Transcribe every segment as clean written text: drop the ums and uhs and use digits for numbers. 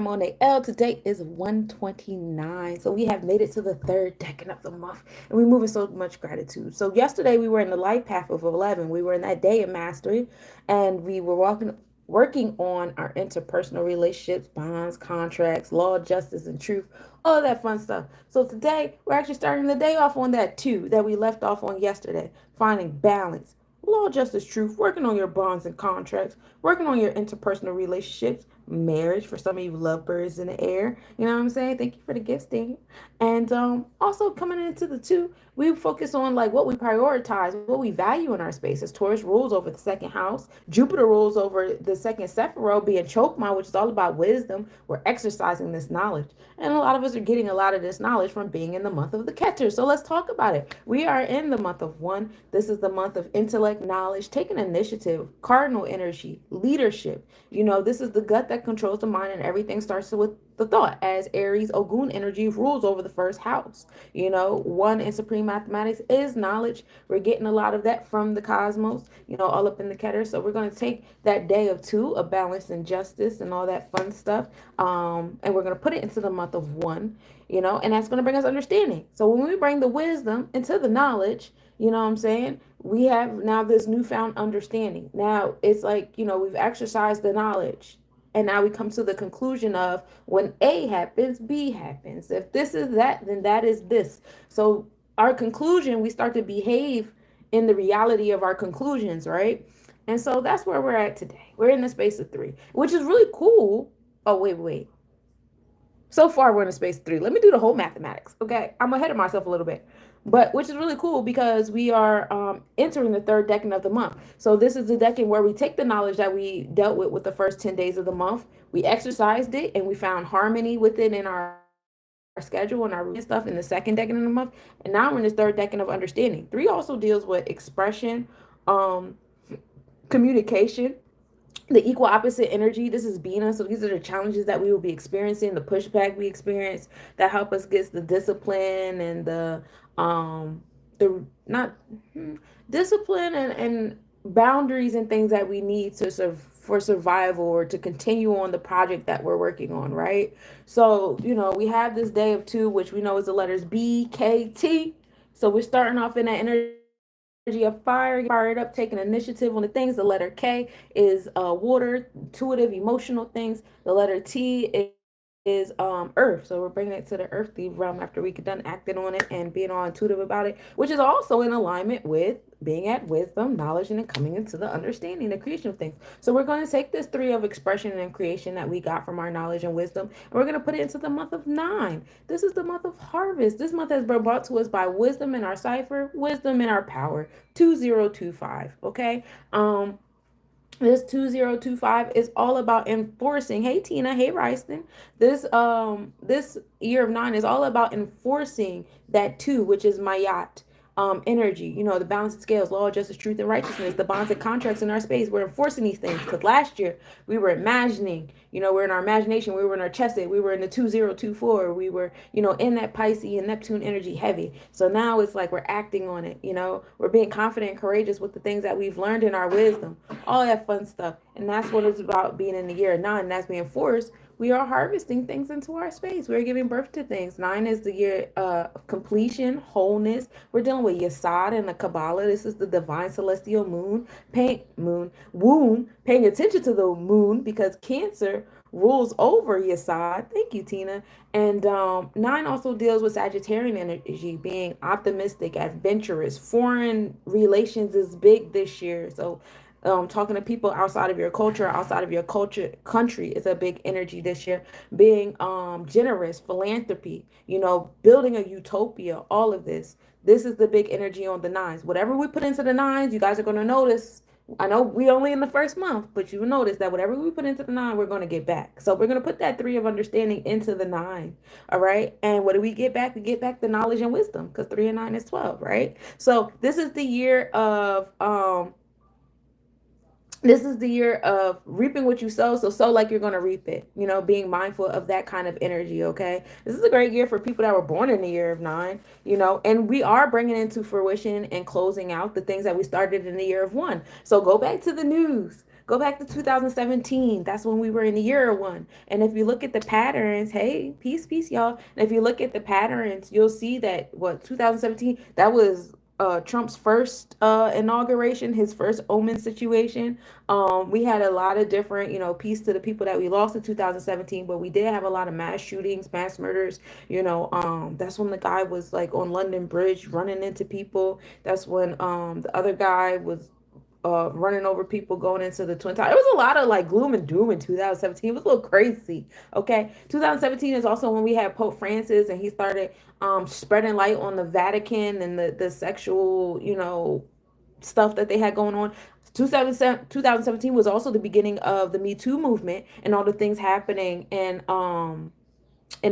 Monie L. Today is 129. So we have made it to the third decade of the month. And we're moving so much gratitude. So yesterday we were in the life path of 11. We were in that day of mastery. And we were working on our interpersonal relationships, bonds, contracts, law, justice, and truth, all that fun stuff. So today we're actually starting the day off on that too, that we left off on yesterday, finding balance. Law, justice, truth, working on your bonds and contracts, working on your interpersonal relationships, marriage for some of you lovebirds in the air. You know what I'm saying? Thank you for the gifts, Daniel. And also coming into the two, we focus on like what we prioritize, what we value in our spaces. Taurus rules over the second house. Jupiter rules over the second Sephiroth, being Chokmah, which is all about wisdom. We're exercising this knowledge. And a lot of us are getting a lot of this knowledge from being in the month of the Catcher. So let's talk about it. We are in the month of one. This is the month of intellect, knowledge, taking initiative, cardinal energy, leadership. You know, this is the gut that controls the mind, and everything starts with the thought, as Aries Ogun energy rules over the first house. You know, one in supreme mathematics is knowledge. We're getting a lot of that from the cosmos, you know, all up in the Keter. So we're going to take that day of two of balance and justice and all that fun stuff, and we're going to put it into the month of one, you know, and that's going to bring us understanding. So when we bring the wisdom into the knowledge, you know what I'm saying? We have now this newfound understanding. Now it's like, you know, we've exercised the knowledge. And now we come to the conclusion of when A happens, B happens. If this is that, then that is this. So our conclusion, we start to behave in the reality of our conclusions, right? And so that's where we're at today. We're in the space of three, which is really cool. Oh, wait. So far, we're in the space of three. Let me do the whole mathematics. Okay. I'm ahead of myself a little bit. But which is really cool because we are entering the third decade of the month. So this is the decade where we take the knowledge that we dealt with the first 10 days of the month. We exercised it and we found harmony with it in our schedule and our routine and stuff in the second decade of the month. And now we're in this third decade of understanding. Three also deals with expression, um, communication, the equal opposite energy. This is Bina. So these are the challenges that we will be experiencing, the pushback we experience that help us get the discipline and the not discipline and boundaries and things that we need to serve for survival or to continue on the project that we're working on, right? So, you know, we have this day of two, which we know is the letters B, K, T. So we're starting off in that energy of fire, getting fired up, taking initiative on the things. The letter K is water, intuitive, emotional things. The letter T is earth. So we're bringing it to the earthly realm after we get done acting on it and being all intuitive about it, which is also in alignment with being at wisdom, knowledge, and then coming into the understanding, the creation of things. So we're going to take this three of expression and creation that we got from our knowledge and wisdom, and we're going to put it into the month of nine. This is the month of harvest. This month has been brought to us by wisdom in our cipher, wisdom in our power. 2025. Okay. This 2025 is all about enforcing. Hey Tina, hey Ryston. This year of nine is all about enforcing that two, which is Mayat. Energy, you know, the balanced scales, law, justice, truth, and righteousness, the bonds and contracts in our space. We're enforcing these things because last year we were imagining, you know, we're in our imagination, we were in our chest, we were in the 2024, we were, you know, in that Pisces and Neptune energy heavy. So now it's like we're acting on it, you know, we're being confident and courageous with the things that we've learned in our wisdom, all that fun stuff. And that's what it's about being in the year of nine. And that's being forced. We are harvesting things into our space. We're giving birth to things. Nine is the year of completion, wholeness. We're dealing with Yesod and the Kabbalah. This is the divine celestial womb, paying attention to the moon because Cancer rules over Yesod. Thank you, Tina. And nine also deals with Sagittarian energy, being optimistic, adventurous. Foreign relations is big this year. So talking to people outside of your culture, country is a big energy this year. Being generous, philanthropy, you know, building a utopia, all of this. This is the big energy on the nines. Whatever we put into the nines, you guys are going to notice. I know we only in the first month, but you will notice that whatever we put into the nine, we're going to get back. So we're going to put that three of understanding into the nine. All right. And what do we get back? We get back the knowledge and wisdom because 3 and 9 is 12, right? So this is the year of reaping what you sow. So sow like you're going to reap it, you know, being mindful of that kind of energy. Okay. This is a great year for people that were born in the year of nine, you know, and we are bringing into fruition and closing out the things that we started in the year of one. So go back to the news. Go back to 2017. That's when we were in the year one. And if you look at the patterns, hey, peace, peace, y'all. And if you look at the patterns, you'll see that 2017, that was Trump's first inauguration, his first omen situation. We had a lot of different, peace to the people that we lost in 2017, but we did have a lot of mass shootings, mass murders. That's when the guy was like on London Bridge running into people. That's when the other guy was running over people going into the Twin Towers. It was a lot of like gloom and doom in 2017. It was a little crazy. Okay. 2017 is also when we had Pope Francis and he started spreading light on the Vatican and the sexual, stuff that they had going on. 2017 was also the beginning of the Me Too movement and all the things happening in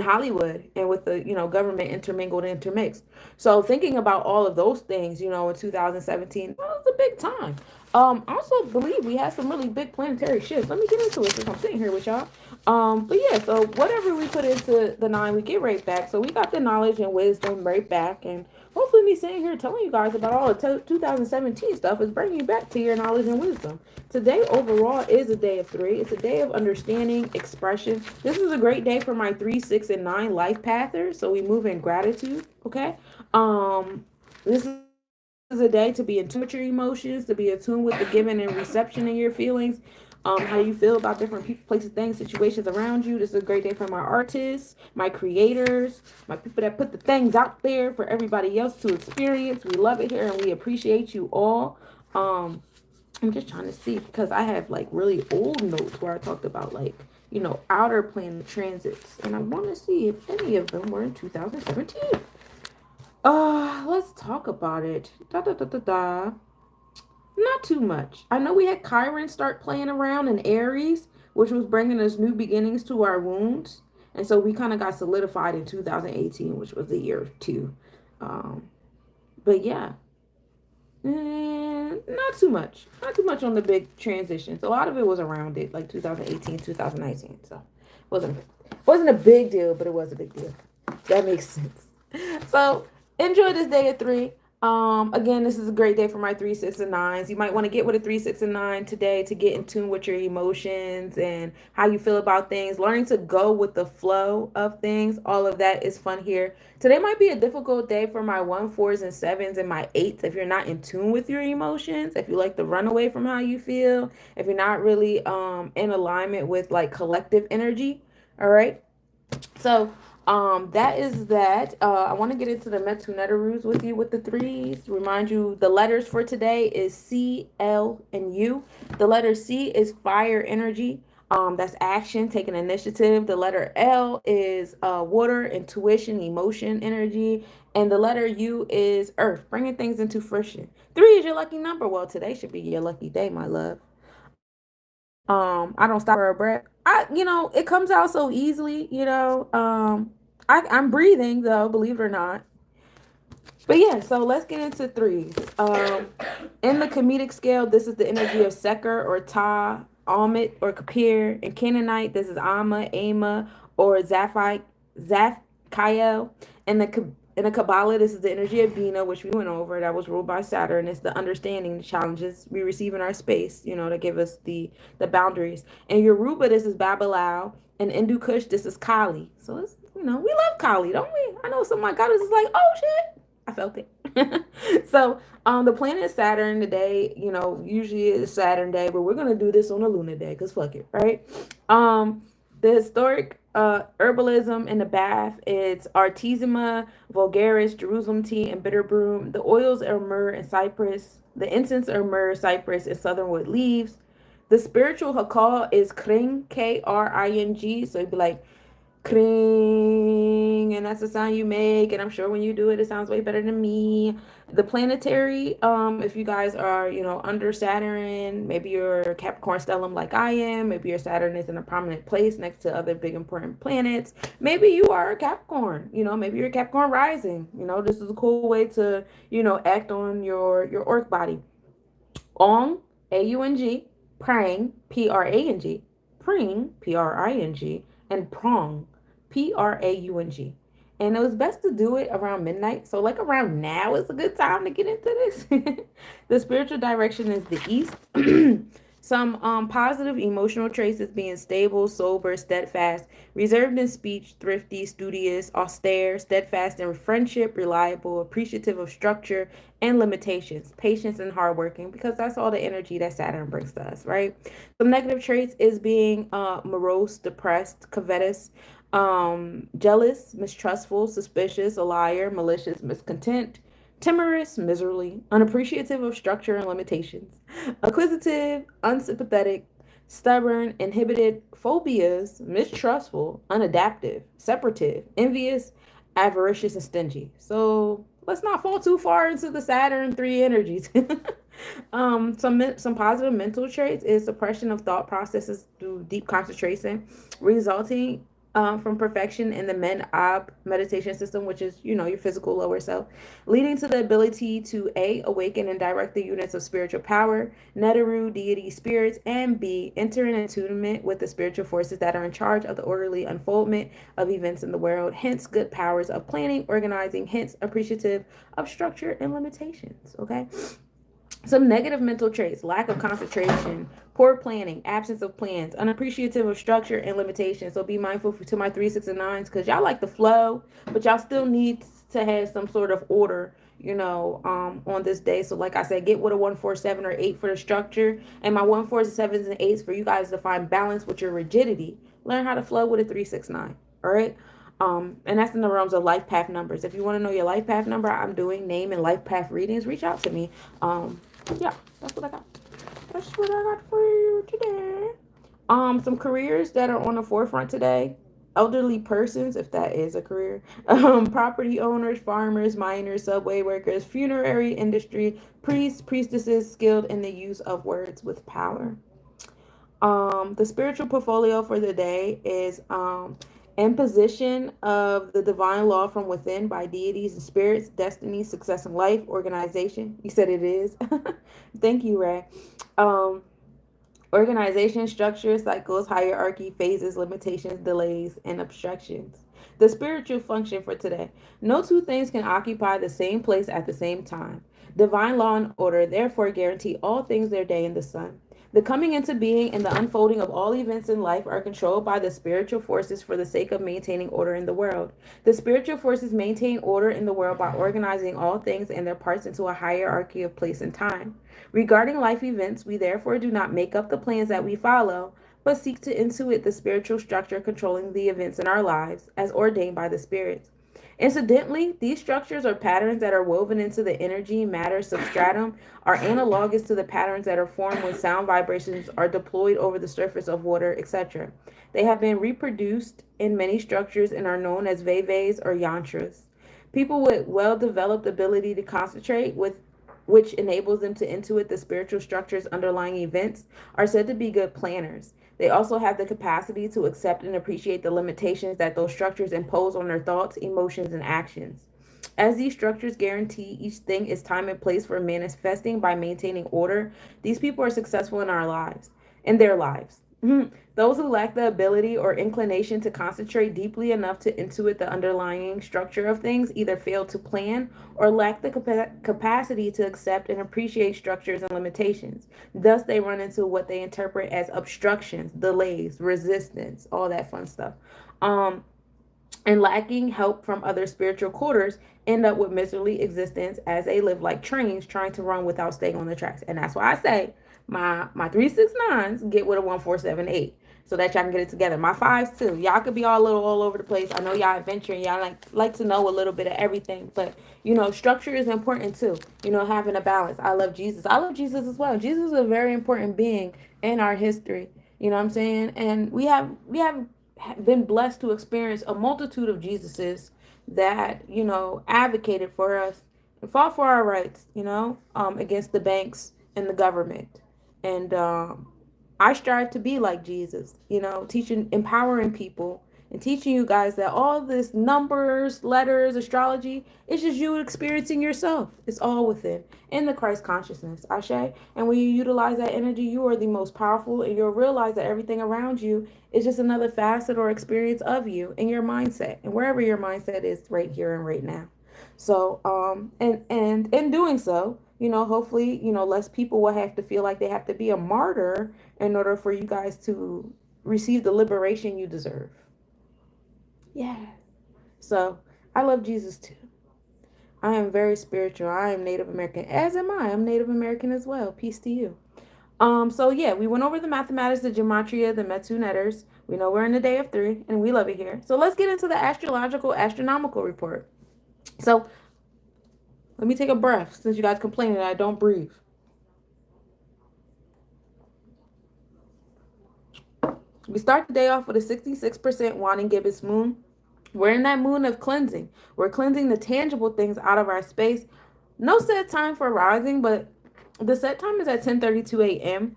Hollywood and with the government intermingled, intermixed. So thinking about all of those things, in 2017, well, it was a big time. I also believe we had some really big planetary shifts. Let me get into it since I'm sitting here with y'all. But yeah, so whatever we put into the 9, we get right back. So we got the knowledge and wisdom right back, and hopefully me sitting here telling you guys about all the 2017 stuff is bringing you back to your knowledge and wisdom. Today overall is a day of 3. It's a day of understanding, expression. This is a great day for my 3, 6, and 9 life pathers. So we move in gratitude. Okay. This is a day to be in tune with your emotions, to be in tune with the giving and reception in your feelings. How you feel about different people, places, things, situations around you. This is a great day for my artists, my creators, my people that put the things out there for everybody else to experience. We love it here and we appreciate you all. I'm just trying to see because I have like really old notes where I talked about like, outer planet transits. And I want to see if any of them were in 2017. Let's talk about it. Not too much. I know we had Chiron start playing around in Aries, which was bringing us new beginnings to our wounds. And so we kind of got solidified in 2018, which was the year of 2. But yeah, not too much. Not too much on the big transitions. A lot of it was around it, like 2018, 2019. So wasn't a big deal, but it was a big deal. That makes sense. So enjoy this day of 3. Again, this is a great day for my 3, 6, and 9s. You might want to get with a 3, 6, and 9 today to get in tune with your emotions and how you feel about things. Learning to go with the flow of things. All of that is fun here. Today might be a difficult day for my 1, 4s, and 7s and my 8s if you're not in tune with your emotions, if you like to run away from how you feel, if you're not really in alignment with like collective energy. All right. So that is that. I want to get into the Metu Netarus with you with the 3s. Remind you, the letters for today is C, L, and U. The letter C is fire energy. That's action, taking initiative. The letter L is water, intuition, emotion, energy. And the letter U is earth, bringing things into fruition. 3 is your lucky number. Well, today should be your lucky day, my love. I don't stop for a breath. It comes out so easily, I'm breathing though, believe it or not. But yeah, so let's get into 3s. In the comedic scale, this is the energy of Seker or Ta, Amit or Kapir. In Canaanite, this is Ama, Ama, or Zaphkiel. In the Kabbalah, this is the energy of Bina, which we went over, that was ruled by Saturn. It's the understanding, the challenges we receive in our space, to give us the boundaries. In Yoruba, this is Babalao. In Hindu Kush, this is Kali. So it's, we love Kali, don't we? I know some of my goddess is like, oh shit, I felt it. So the planet is Saturn today. Usually it's Saturn day, but we're gonna do this on a lunar day because fuck it, right? The historic herbalism in the bath, it's Artemisia vulgaris, Jerusalem tea, and bitter broom. The oils are myrrh and cypress. The incense are myrrh, cypress, and southernwood leaves. The spiritual hakal is Kring, Kring. So it'd be like Kring, and that's the sound you make. And I'm sure when you do it, it sounds way better than me. The planetary, if you guys are, under Saturn, maybe you're Capricorn stellium like I am, maybe your Saturn is in a prominent place next to other big important planets. Maybe you are a Capricorn, maybe you're a Capricorn rising. This is a cool way to, act on your earth body. Ong, Aung, Prang, Prang, Pring, Pring, and Prong, Praung. And it was best to do it around midnight. So like around now is a good time to get into this. The spiritual direction is the east. Some positive emotional traits is being stable, sober, steadfast, reserved in speech, thrifty, studious, austere, steadfast in friendship, reliable, appreciative of structure and limitations, patience and hardworking, because that's all the energy that Saturn brings to us, right? Some negative traits is being morose, depressed, covetous, jealous, mistrustful, suspicious, a liar, malicious, miscontent, timorous, miserly, unappreciative of structure and limitations, acquisitive, unsympathetic, stubborn, inhibited, phobias, mistrustful, unadaptive, separative, envious, avaricious, and stingy. So let's not fall too far into the Saturn three energies. Some positive mental traits is suppression of thought processes through deep concentration, resulting from perfection in the Men-Ab meditation system, which is, your physical lower self, leading to the ability to A, awaken and direct the units of spiritual power, Neteru, deity spirits, and B, enter in attunement with the spiritual forces that are in charge of the orderly unfoldment of events in the world, hence good powers of planning, organizing, hence appreciative of structure and limitations, okay? Some negative mental traits: lack of concentration, poor planning, absence of plans, unappreciative of structure and limitations. So be mindful to my 3, 6, and 9s, because y'all like the flow, but y'all still need to have some sort of order, on this day. So like I said, get with a 1, 4, 7, or 8 for the structure. And my 1, 4, 7s, and 8s for you guys to find balance with your rigidity. Learn how to flow with a 3, 6, 9. All right. And that's in the realms of life path numbers. If you want to know your life path number, I'm doing name and life path readings. Reach out to me. Yeah, that's what I got. That's what I got for you today. Some careers that are on the forefront today: elderly persons, if that is a career, property owners, farmers, miners, subway workers, funerary industry, priests, priestesses, skilled in the use of words with power. The spiritual portfolio for the day is imposition of the divine law from within by deities and spirits, destiny, success in life, organization. You said it is. Thank you, Ray. Um, Organization, structure, cycles, hierarchy, phases, limitations, delays, and obstructions. The spiritual function for today: no two things can occupy the same place at the same time. Divine law and order therefore guarantee all things their day in the sun. The coming into being and the unfolding of all events in life are controlled by the spiritual forces for the sake of maintaining order in the world. The spiritual forces maintain order in the world by organizing all things and their parts into a hierarchy of place and time. Regarding life events, we therefore do not make up the plans that we follow, but seek to intuit the spiritual structure controlling the events in our lives as ordained by the spirits. Incidentally, these structures or patterns that are woven into the energy matter substratum are analogous to the patterns that are formed when sound vibrations are deployed over the surface of water, etc. They have been reproduced in many structures and are known as veves or yantras. People with well-developed ability to concentrate, with which enables them to intuit the spiritual structures underlying events, are said to be good planners. They also have the capacity to accept and appreciate the limitations that those structures impose on their thoughts, emotions, and actions. As these structures guarantee each thing its time and place for manifesting by maintaining order, these people are successful in their lives. Those who lack the ability or inclination to concentrate deeply enough to intuit the underlying structure of things either fail to plan or lack the capacity to accept and appreciate structures and limitations. Thus, they run into what they interpret as obstructions, delays, resistance, all that fun stuff. And lacking help from other spiritual quarters, end up with miserly existence as they live like trains trying to run without staying on the tracks. And that's why I say my 3, 6, 9s get with a 1, 4, 7, 8, so that y'all can get it together. My 5s too. Y'all could be all over the place. I know y'all adventuring. Y'all like to know a little bit of everything, but structure is important too. Having a balance. I love Jesus. I love Jesus as well. Jesus is a very important being in our history. You know what I'm saying? And we have been blessed to experience a multitude of Jesuses that advocated for us and fought for our rights, against the banks and the government. And I strive to be like Jesus, teaching, empowering people, and teaching you guys that all this numbers, letters, astrology, it's just you experiencing yourself. It's all within in the Christ consciousness, Ashe. And when you utilize that energy, you are the most powerful, and you'll realize that everything around you is just another facet or experience of you and your mindset, and wherever your mindset is right here and right now. So, and in doing so, hopefully, less people will have to feel like they have to be a martyr in order for you guys to receive the liberation you deserve. Yeah. So I love Jesus too. I am very spiritual. I am Native American, as am I. I'm Native American as well. Peace to you. So yeah, we went over the mathematics, the gematria, the Metu netters. We know we're in the day of 3, and we love it here. So let's get into the astrological, astronomical report. So let me take a breath since you guys complaining that I don't breathe. We start the day off with a 66% waning gibbous moon. We're in that moon of cleansing. We're cleansing the tangible things out of our space. No set time for rising, but the set time is at 10:32 a.m.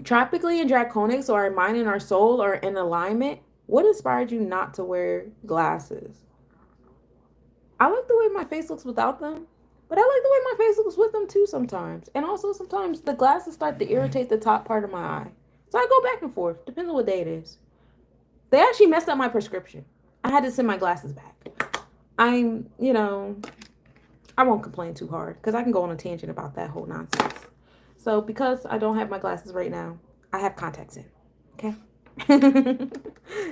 Tropically and Draconic, so our mind and our soul are in alignment. What inspired you not to wear glasses? I like the way my face looks without them, but I like the way my face looks with them too sometimes. And also sometimes the glasses start to irritate the top part of my eye. So I go back and forth, depends on what day it is. They actually messed up my prescription. I had to send my glasses back. I won't complain too hard because I can go on a tangent about that whole nonsense. So because I don't have my glasses right now, I have contacts in. Okay.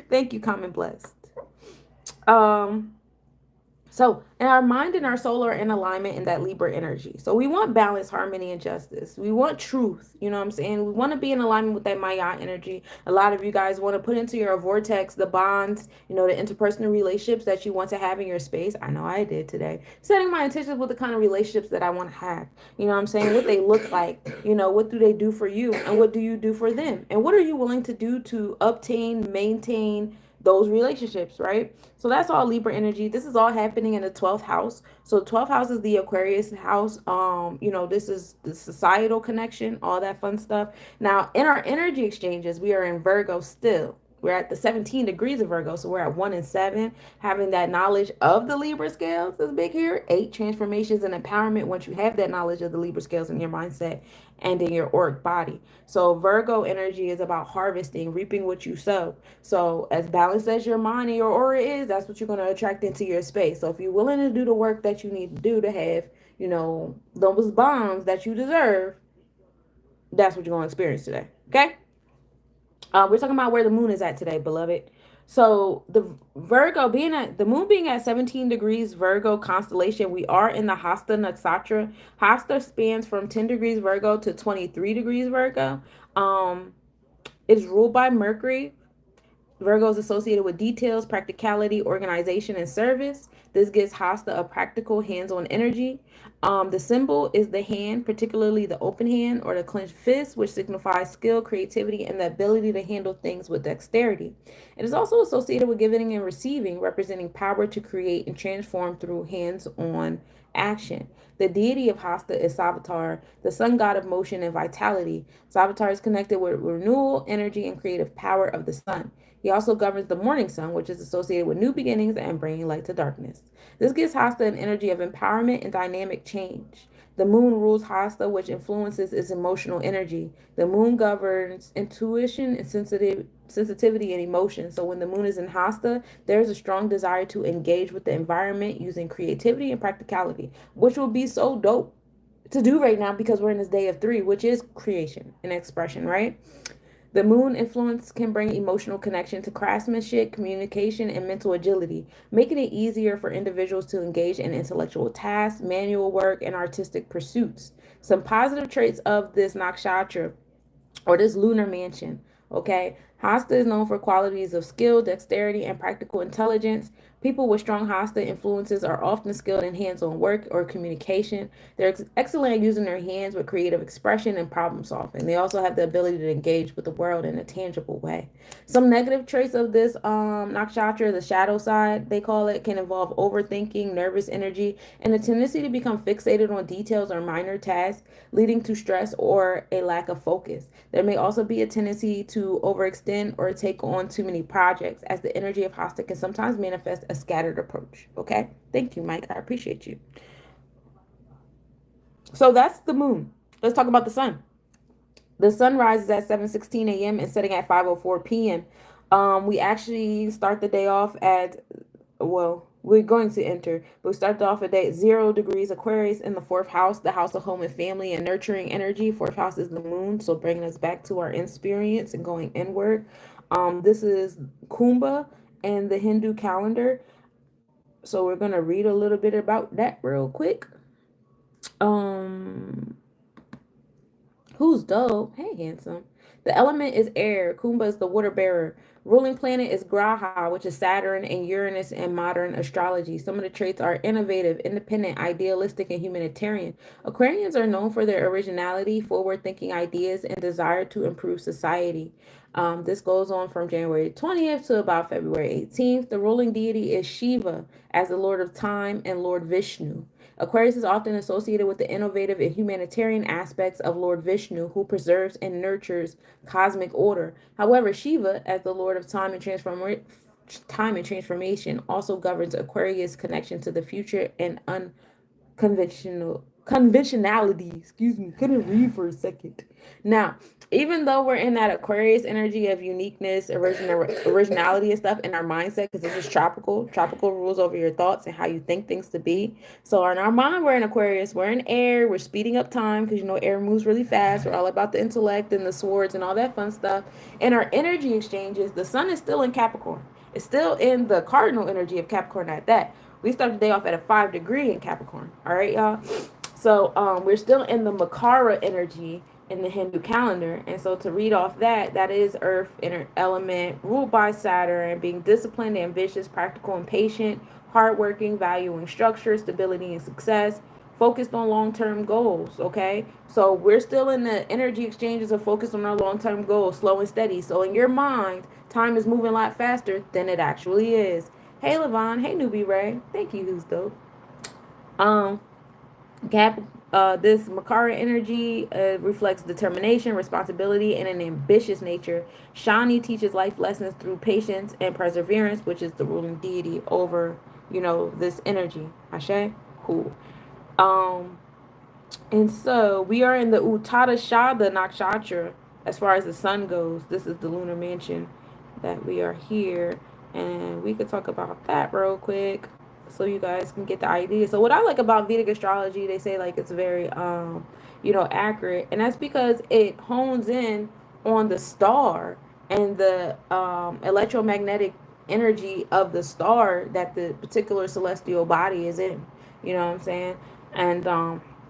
Thank you, Common Blessed. So, and our mind and our soul are in alignment in that Libra energy. So we want balance, harmony, and justice. We want truth. You know what I'm saying? We want to be in alignment with that Maya energy. A lot of you guys want to put into your vortex the bonds, the interpersonal relationships that you want to have in your space. I know I did today. Setting my intentions with the kind of relationships that I want to have. You know what I'm saying? What they look like. What do they do for you? And what do you do for them? And what are you willing to do to obtain, maintain those relationships, right? So that's all Libra energy. This is all happening in the 12th house. So the 12th house is the Aquarius house. This is the societal connection, all that fun stuff. Now, in our energy exchanges, we are in Virgo still. We're at the 17 degrees of Virgo, so we're at 1 and 7. Having that knowledge of the Libra scales is big here. 8 transformations and empowerment once you have that knowledge of the Libra scales in your mindset and in your auric body. So Virgo energy is about harvesting, reaping what you sow. So as balanced as your mind and your aura is, that's what you're going to attract into your space. So if you're willing to do the work that you need to do to have, those bonds that you deserve, that's what you're going to experience today. Okay? We're talking about where the moon is at today, beloved. So the moon being at 17 degrees Virgo constellation, we are in the Hasta Nakshatra. Hasta spans from 10 degrees Virgo to 23 degrees Virgo. It's ruled by Mercury. Virgo is associated with details, practicality, organization, and service. This gives Hasta a practical, hands-on energy. The symbol is the hand, particularly the open hand or the clenched fist, which signifies skill, creativity, and the ability to handle things with dexterity. It is also associated with giving and receiving, representing power to create and transform through hands-on action. The deity of Hasta is Savitar, the sun god of motion and vitality. Savitar is connected with renewal, energy, and creative power of the sun. He also governs the morning sun, which is associated with new beginnings and bringing light to darkness. This gives Hasta an energy of empowerment and dynamic change. The moon rules Hasta, which influences its emotional energy. The moon governs intuition and sensitivity and emotion. So when the moon is in Hasta, there's a strong desire to engage with the environment using creativity and practicality, which will be so dope to do right now because we're in this day of 3, which is creation and expression, right? The moon influence can bring emotional connection to craftsmanship, communication, and mental agility, making it easier for individuals to engage in intellectual tasks, manual work, and artistic pursuits. Some positive traits of this nakshatra or this lunar mansion, okay? Hasta is known for qualities of skill, dexterity, and practical intelligence. People with strong Hasta influences are often skilled in hands-on work or communication. They're excellent at using their hands with creative expression and problem solving. They also have the ability to engage with the world in a tangible way. Some negative traits of this nakshatra, the shadow side, they call it, can involve overthinking, nervous energy, and a tendency to become fixated on details or minor tasks, leading to stress or a lack of focus. There may also be a tendency to overextend or take on too many projects, as the energy of Hasta can sometimes manifest a scattered approach. Okay? Thank you, Mike. I appreciate you. So that's the moon. Let's talk about the sun. The sun rises at 7:16 a.m. and setting at 5:04 p.m. We actually start the day off at, we're going to enter. But we started off at day 0 degrees Aquarius in the fourth house, the house of home and family and nurturing energy. Fourth house is the moon, so bringing us back to our experience and going inward. This is Kumbh and the Hindu calendar. So we're gonna read a little bit about that real quick. Um, Who's dope? Hey, handsome. The element is air. Kumbha is the water bearer. Ruling planet is Graha, which is Saturn and Uranus in modern astrology. Some of the traits are innovative, independent, idealistic, and humanitarian. Aquarians are known for their originality, forward thinking ideas, and desire to improve society. This goes on from January 20th to about February 18th. The ruling deity is Shiva as the Lord of Time and Lord Vishnu. Aquarius is often associated with the innovative and humanitarian aspects of Lord Vishnu, who preserves and nurtures cosmic order. However, Shiva, as the Lord of time and transformation, also governs Aquarius' connection to the future and conventionality. Excuse me, couldn't read for a second. Now, even though we're in that Aquarius energy of uniqueness, originality and stuff in our mindset, because this is tropical rules over your thoughts and how you think things to be. So in our mind, we're in Aquarius, we're in air, we're speeding up time because air moves really fast. We're all about the intellect and the swords and all that fun stuff. In our energy exchanges, the sun is still in Capricorn. It's still in the cardinal energy of Capricorn at that. We start the day off at a 5 degree in Capricorn. All right, y'all. So we're still in the Makara energy in the Hindu calendar. And so to read off that, that is Earth inner element, ruled by Saturn, being disciplined, ambitious, practical, and patient, hardworking, valuing structure, stability, and success, focused on long-term goals. Okay, so we're still in the energy exchanges of focus on our long-term goals, slow and steady. So in your mind, time is moving a lot faster than it actually is. Hey Levon, hey Newbie Ray, thank you, who's dope. Um, Cap, this Makara energy reflects determination, responsibility, and an ambitious nature. Shani teaches life lessons through patience and perseverance, which is the ruling deity over, this energy. Ashe? Cool. Um, and so we are in the Uttarashada Nakshatra as far as the sun goes. This is the lunar mansion that we are here. And we could talk about that real quick so you guys can get the idea. So what I like about Vedic astrology, they say like it's very accurate. And that's because it hones in on the star and the electromagnetic energy of the star that the particular celestial body is in. You know what I'm saying? And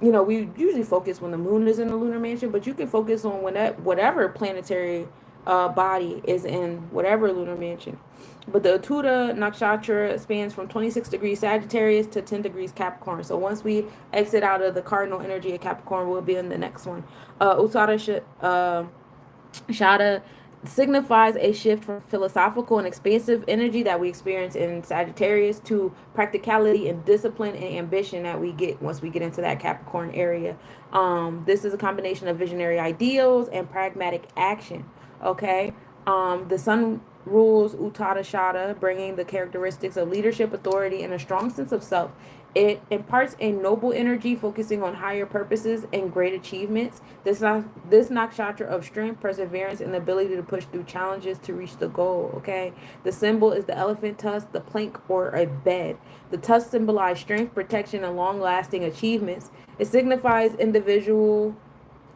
we usually focus when the moon is in the lunar mansion, but you can focus on whatever planetary body is in whatever lunar mansion. But the Uttara Nakshatra spans from 26 degrees Sagittarius to 10 degrees Capricorn. So once we exit out of the cardinal energy of Capricorn, we'll be in the next one. Uttara Shada signifies a shift from philosophical and expansive energy that we experience in Sagittarius to practicality and discipline and ambition that we get once we get into that Capricorn area. This is a combination of visionary ideals and pragmatic action. Okay. The sun rules Uttarashada, bringing the characteristics of leadership, authority, and a strong sense of self. It imparts a noble energy focusing on higher purposes and great achievements. This nakshatra of strength, perseverance, and the ability to push through challenges to reach the goal. Okay. The symbol is the elephant tusk, the plank, or a bed. The tusk symbolize strength, protection, and long-lasting achievements. It signifies an individual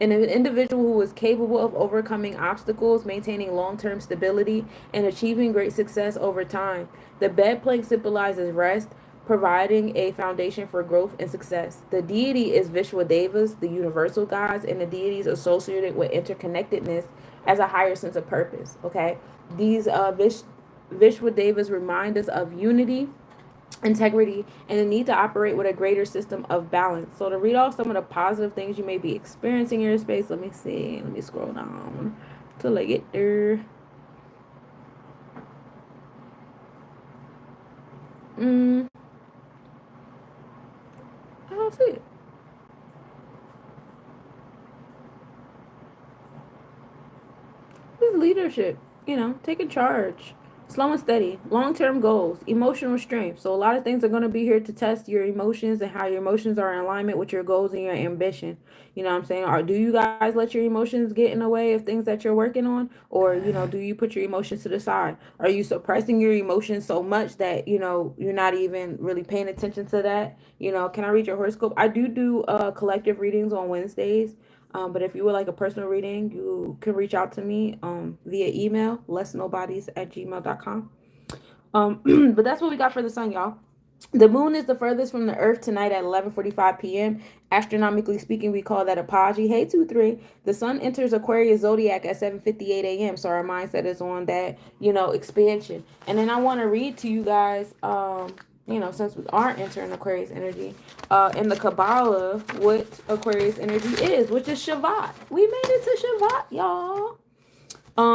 who is capable of overcoming obstacles, maintaining long-term stability, and achieving great success over time. The bed plank symbolizes rest, providing a foundation for growth and success. The deity is Vishwadevas, the universal gods, and the deities associated with interconnectedness as a higher sense of purpose. Okay, these Vishwadevas remind us of unity, integrity, and the need to operate with a greater system of balance. So to read off some of the positive things you may be experiencing in your space, let me see. Let me scroll down till I get there. I don't see it. This is leadership, taking charge. Slow and steady, long-term goals, emotional strength. So a lot of things are going to be here to test your emotions and how your emotions are in alignment with your goals and your ambition. You know what I'm saying? Or do you guys let your emotions get in the way of things that you're working on? Or, do you put your emotions to the side? Are you suppressing your emotions so much that, you're not even really paying attention to that? Can I read your horoscope? I do collective readings on Wednesdays. But if you would like a personal reading, you can reach out to me via email, lesnobodies@gmail.com. But that's what we got for the sun, y'all. The moon is the furthest from the earth tonight at 11:45 p.m. Astronomically speaking, we call that apogee. Hey, 2-3. The sun enters Aquarius Zodiac at 7:58 a.m. So our mindset is on that, expansion. And then I want to read to you guys, since we are entering Aquarius energy, in the Kabbalah, what Aquarius energy is, which is Shabbat. We made it to Shabbat, y'all.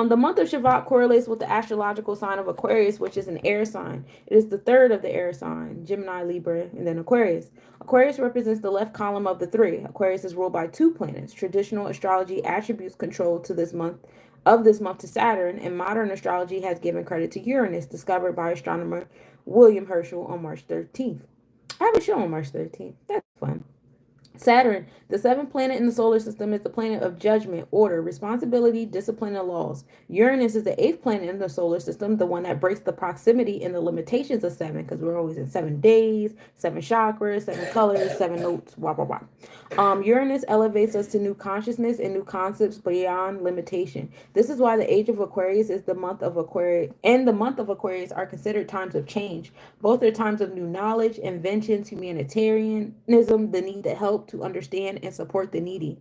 The month of Shavat correlates with the astrological sign of Aquarius, which is an air sign. It is the third of the air sign, Gemini, Libra, and then Aquarius. Aquarius represents the left column of the three. Aquarius is ruled by two planets. Traditional astrology attributes control to this month to Saturn, and modern astrology has given credit to Uranus, discovered by astronomer William Herschel on March 13th. I have a show on March 13th. That's fun. Saturn, the seventh planet in the solar system, is the planet of judgment, order, responsibility, discipline, and laws. Uranus is the eighth planet in the solar system, the one that breaks the proximity and the limitations of seven, because we're always in 7 days, seven chakras, seven colors, seven notes, blah, blah, blah. Uranus elevates us to new consciousness and new concepts beyond limitation. This is why the age of Aquarius is the month of Aquarius, and the month of Aquarius are considered times of change. Both are times of new knowledge, inventions, humanitarianism, the need to help, to understand, and support the needy.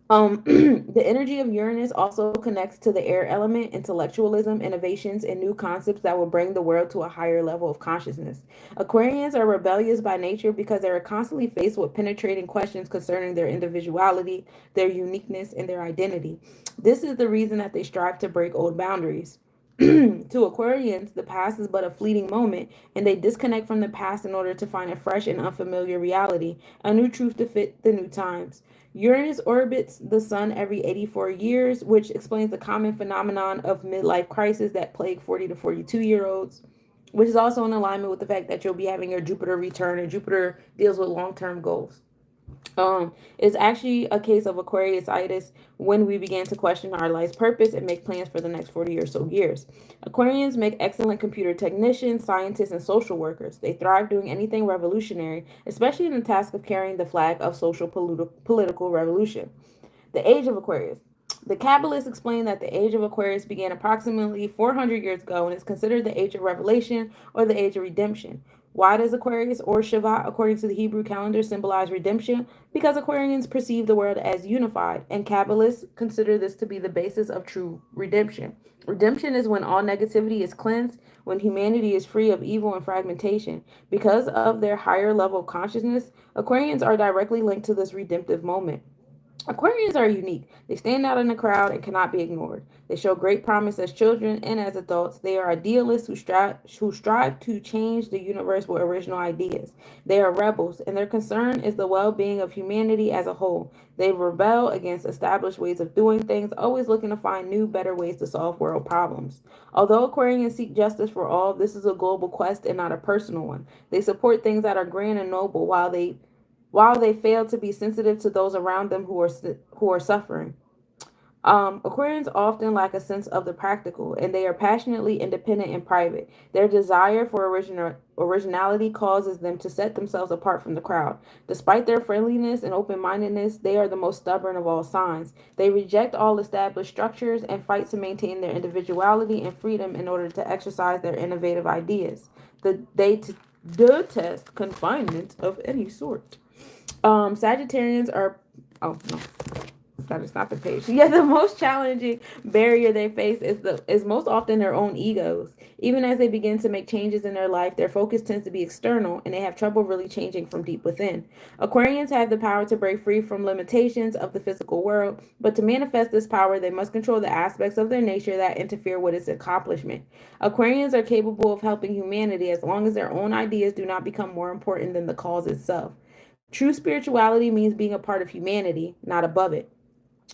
The energy of Uranus also connects to the air element, intellectualism, innovations, and new concepts that will bring the world to a higher level of consciousness. Aquarians are rebellious by nature because they are constantly faced with penetrating questions concerning their individuality, their uniqueness, and their identity. This is the reason that they strive to break old boundaries. To Aquarians, the past is but a fleeting moment, and they disconnect from the past in order to find a fresh and unfamiliar reality, a new truth to fit the new times. Uranus orbits the sun every 84 years, which explains the common phenomenon of midlife crisis that plague 40 to 42-year-olds, which is also in alignment with the fact that you'll be having your Jupiter return, and Jupiter deals with long-term goals. It's actually a case of Aquariusitis when we begin to question our life's purpose and make plans for the next 40 or so years. Aquarians make excellent computer technicians, scientists, and social workers. They thrive doing anything revolutionary, especially in the task of carrying the flag of social political revolution. The age of Aquarius. The Kabbalists explain that the age of Aquarius began approximately 400 years ago and is considered the age of revelation or the age of redemption. Why does Aquarius or Shavat, according to the Hebrew calendar, symbolize redemption? Because Aquarians perceive the world as unified, and Kabbalists consider this to be the basis of true redemption. Redemption is when all negativity is cleansed, when humanity is free of evil and fragmentation. Because of their higher level of consciousness, Aquarians are directly linked to this redemptive moment. Aquarians are unique. They stand out in the crowd and cannot be ignored. They show great promise as children and as adults. They are idealists who strive to change the universe with original ideas. They are rebels, and their concern is the well-being of humanity as a whole. They rebel against established ways of doing things, always looking to find new, better ways to solve world problems. Although Aquarians seek justice for all, this is a global quest and not a personal one. They support things that are grand and noble while they fail to be sensitive to those around them who are suffering. Aquarians often lack a sense of the practical, and they are passionately independent and private. Their desire for originality causes them to set themselves apart from the crowd. Despite their friendliness and open mindedness, they are the most stubborn of all signs. They reject all established structures and fight to maintain their individuality and freedom in order to exercise their innovative ideas. They detest confinement of any sort. Sagittarians are, oh no, that is not the page. Yeah, the most challenging barrier they face is most often their own egos. Even as they begin to make changes in their life, their focus tends to be external, and they have trouble really changing from deep within. Aquarians have the power to break free from limitations of the physical world, but to manifest this power, they must control the aspects of their nature that interfere with its accomplishment. Aquarians are capable of helping humanity as long as their own ideas do not become more important than the cause itself. True spirituality means being a part of humanity, not above it.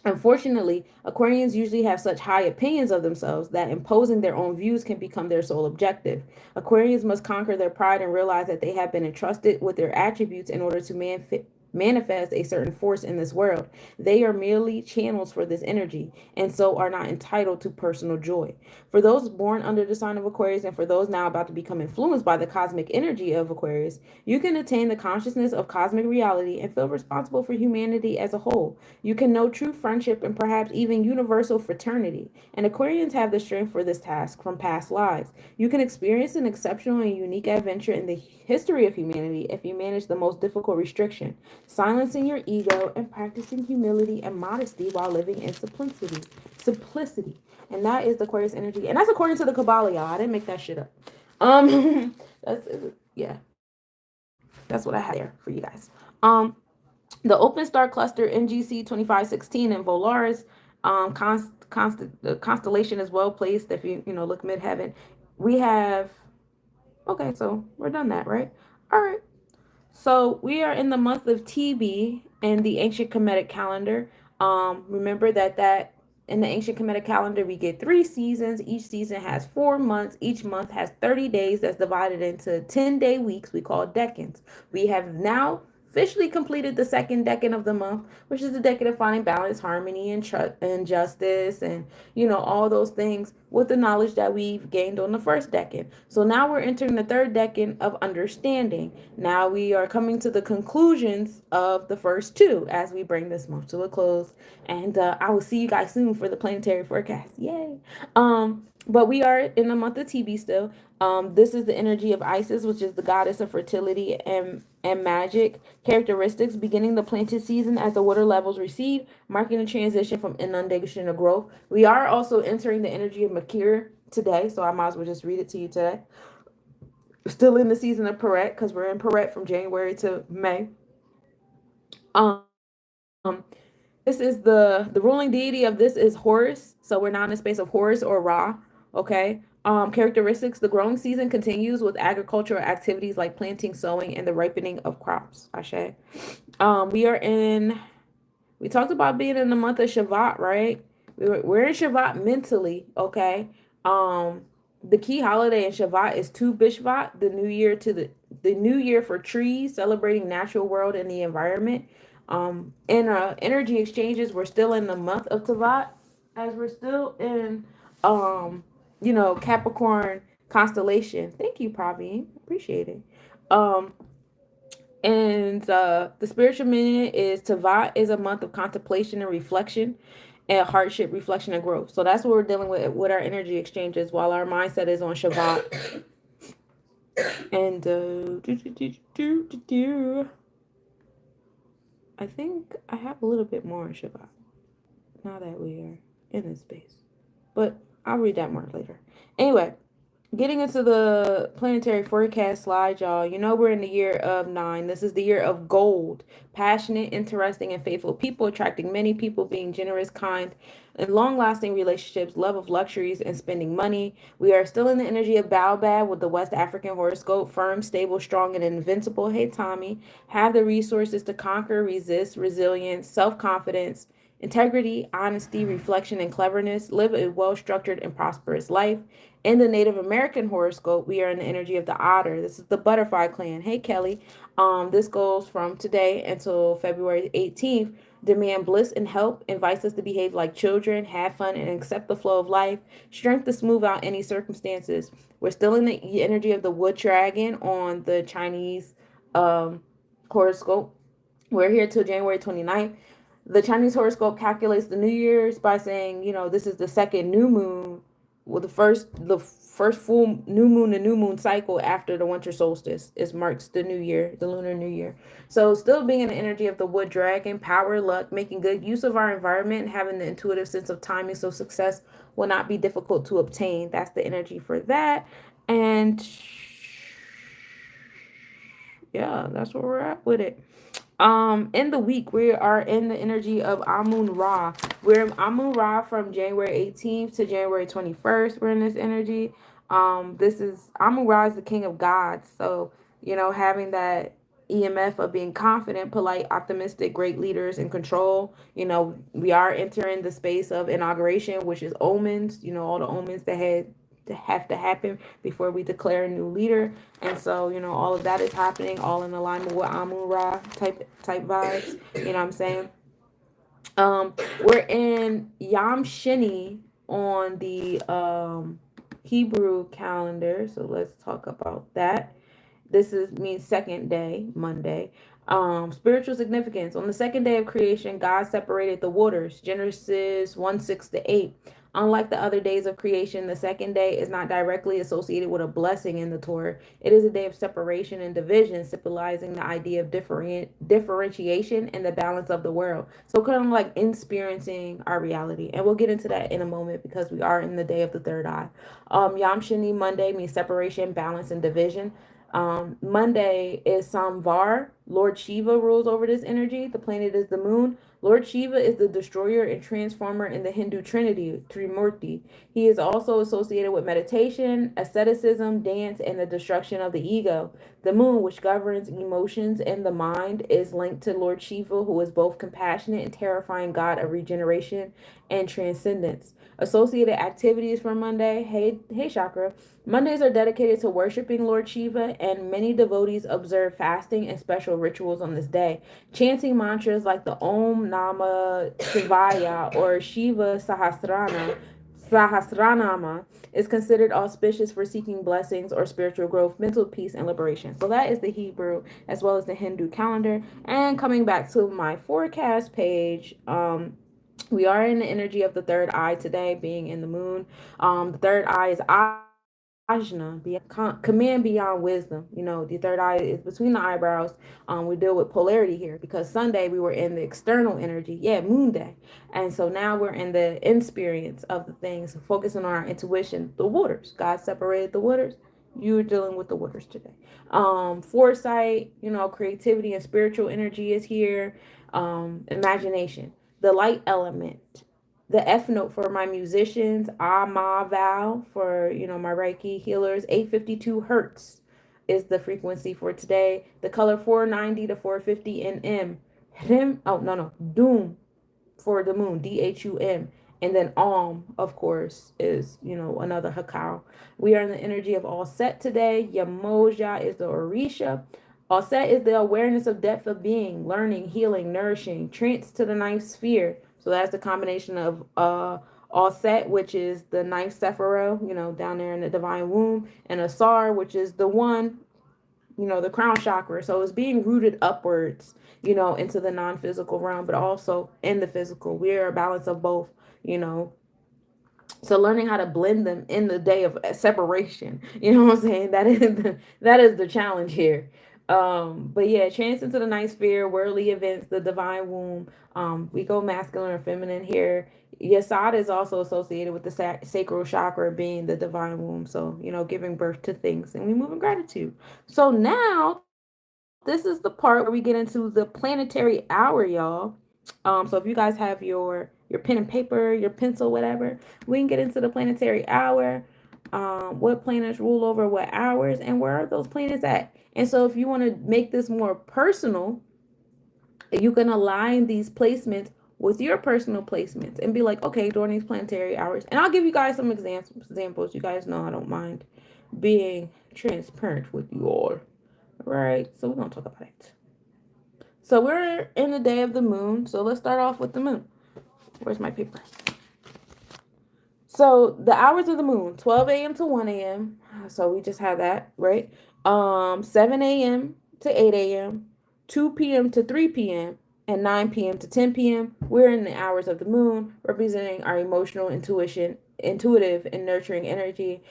Unfortunately, Aquarians usually have such high opinions of themselves that imposing their own views can become their sole objective. Aquarians must conquer their pride and realize that they have been entrusted with their attributes in order to manifest a certain force in this world. They are merely channels for this energy, and so are not entitled to personal joy. For those born under the sign of Aquarius, and for those now about to become influenced by the cosmic energy of Aquarius, you can attain the consciousness of cosmic reality and feel responsible for humanity as a whole. You can know true friendship and perhaps even universal fraternity. And Aquarians have the strength for this task from past lives. You can experience an exceptional and unique adventure in the history of humanity if you manage the most difficult restriction, silencing your ego and practicing humility and modesty while living in simplicity. Simplicity. And that is the Aquarius energy. And that's according to the Kabbalah, y'all. I didn't make that shit up. That's yeah. That's what I have there for you guys. The open star cluster NGC 2516 in Volaris, the constellation is well placed. If you look midheaven, we have. Okay, so we're done that, right? All right. So we are in the month of TB in the ancient Kemetic calendar. Remember that in the ancient Kemetic calendar we get 3 seasons. Each season has 4 months. Each month has 30 days. That's divided into 10-day weeks. We call decans. We have now officially completed the second decan of the month, which is the decan of finding balance, harmony, and justice, and all those things with the knowledge that we've gained on the first decan. So now we're entering the third decan of understanding. Now we are coming to the conclusions of the first two as we bring this month to a close. And I will see you guys soon for the planetary forecast. Yay! But we are in the month of TB still. This is the energy of Isis, which is the goddess of fertility and magic characteristics, beginning the planted season as the water levels recede, marking a transition from inundation to growth. We are also entering the energy of Makir today, so I might as well just read it to you today. Still in the season of Peret, because we're in Peret from January to May. Um, this is the ruling deity of this is Horus, so we're now in the space of Horus or Ra. Okay. Characteristics: the growing season continues with agricultural activities like planting, sowing, and the ripening of crops. Ashe. We talked about being in the month of Shavat, right? We're in Shavat mentally, okay? The key holiday in Shavat is Tu Bishvat, the new year the new year for trees, celebrating natural world and the environment. In energy exchanges, we're still in the month of Tavat, as we're still in Capricorn constellation. Thank you, Praveen. Appreciate it. Um, and the spiritual meaning is Tavat is a month of contemplation and reflection and hardship, reflection, and growth. So that's what we're dealing with our energy exchanges while our mindset is on Shabbat. And I think I have a little bit more on Shabbat now that we are in this space. But I'll read that more later. Anyway, getting into the planetary forecast slide, y'all. We're in the year of 9. This is the year of gold. Passionate, interesting, and faithful people, attracting many people, being generous, kind, and long-lasting relationships, love of luxuries, and spending money. We are still in the energy of Baobab with the West African horoscope. Firm, stable, strong, and invincible. Hey, Tommy. Have the resources to conquer, resist, resilience, self-confidence, integrity, honesty, reflection, and cleverness. Live a well-structured and prosperous life. In the Native American horoscope, we are in the energy of the otter. This is the butterfly clan. Hey, Kelly. This goes from today until February 18th. Demand bliss and help, invites us to behave like children, have fun, and accept the flow of life. Strength to smooth out any circumstances. We're still in the energy of the wood dragon on the Chinese horoscope. We're here till January 29th. The Chinese horoscope calculates the New Year's by saying, this is the second new moon, well, the first full new moon, the new moon cycle after the winter solstice. It marks the new year, the lunar new year. So still being in the energy of the wood dragon, power, luck, making good use of our environment, having the intuitive sense of timing, so success will not be difficult to obtain. That's the energy for that. And yeah, that's where we're at with it. In the week, we are in the energy of Amun Ra. We're in Amun Ra from January 18th to January 21st. We're in this energy. This is Amun Ra is the king of gods. So, having that EMF of being confident, polite, optimistic, great leaders, and control. We are entering the space of inauguration, which is omens. All the omens that had to have to happen before we declare a new leader. And so, all of that is happening, all in alignment with Amun Ra type vibes. You know what I'm saying? We're in Yom Shini on the Hebrew calendar. So let's talk about that. This is means second day, Monday. Spiritual significance. On the second day of creation, God separated the waters. Genesis 1:6-8. Unlike the other days of creation, the second day is not directly associated with a blessing in the Torah. It is a day of separation and division, symbolizing the idea of differentiation and the balance of the world. So kind of like experiencing our reality. And we'll get into that in a moment because we are in the day of the third eye. Yom Shini Monday means separation, balance, and division. Monday is Samvar. Lord Shiva rules over this energy. The planet is the moon. Lord Shiva is the destroyer and transformer in the Hindu Trinity, Trimurti. He is also associated with meditation, asceticism, dance, and the destruction of the ego. The moon, which governs emotions and the mind, is linked to Lord Shiva, who is both compassionate and terrifying god of regeneration and transcendence. Associated activities for Monday. Hey, Chakra. Mondays are dedicated to worshiping Lord Shiva, and many devotees observe fasting and special rituals on this day. Chanting mantras like the Om Nama Shivaya or Shiva Sahasranama is considered auspicious for seeking blessings or spiritual growth, mental peace, and liberation. So that is the Hebrew as well as the Hindu calendar. And coming back to my forecast page, we are in the energy of the third eye today, being in the moon. The third eye is ajna, command beyond wisdom. The third eye is between the eyebrows. We deal with polarity here because Sunday we were in the external energy, moon day, and so now we're in the experience of the things, focusing on our intuition. The waters, God separated the waters. You're dealing with the waters today. Foresight, creativity and spiritual energy is here. Imagination, the light element, the F note for my musicians, Ma Val for my Reiki healers, 852 hertz is the frequency for today. The color 490 to 450 NM. Doom for the moon, Dhum. And then of course, is another Hakao. We are in the energy of all set today. Yamoja is the Orisha. All set is the awareness of depth of being, learning, healing, nourishing, trance to the ninth sphere. So that's the combination of all set, which is the ninth Sephira, down there in the divine womb, and Asar, which is the one, the crown chakra. So it's being rooted upwards, into the non-physical realm, but also in the physical. We're a balance of both, so learning how to blend them in the day of separation, what I'm saying? That is the challenge here. But yeah, chance into the ninth sphere, worldly events, the divine womb. We go masculine or feminine here. Yasad is also associated with the sacral chakra being the divine womb. So, giving birth to things, and we move in gratitude. So now this is the part where we get into the planetary hour, y'all. So if you guys have your pen and paper, your pencil, whatever, we can get into the planetary hour. What planets rule over what hours, and where are those planets at? And so if you want to make this more personal, you can align these placements with your personal placements and be like, okay, during these planetary hours. And I'll give you guys some examples. You guys know I don't mind being transparent with you all. Right? So we're going to talk about it. So we're in the day of the moon. So let's start off with the moon. Where's my paper? So the hours of the moon, 12 a.m. to 1 a.m. So we just had that, right? 7 a.m. to 8 a.m., 2 p.m. to 3 p.m., and 9 p.m. to 10 p.m. We're in the hours of the moon, representing our emotional intuitive and nurturing energy.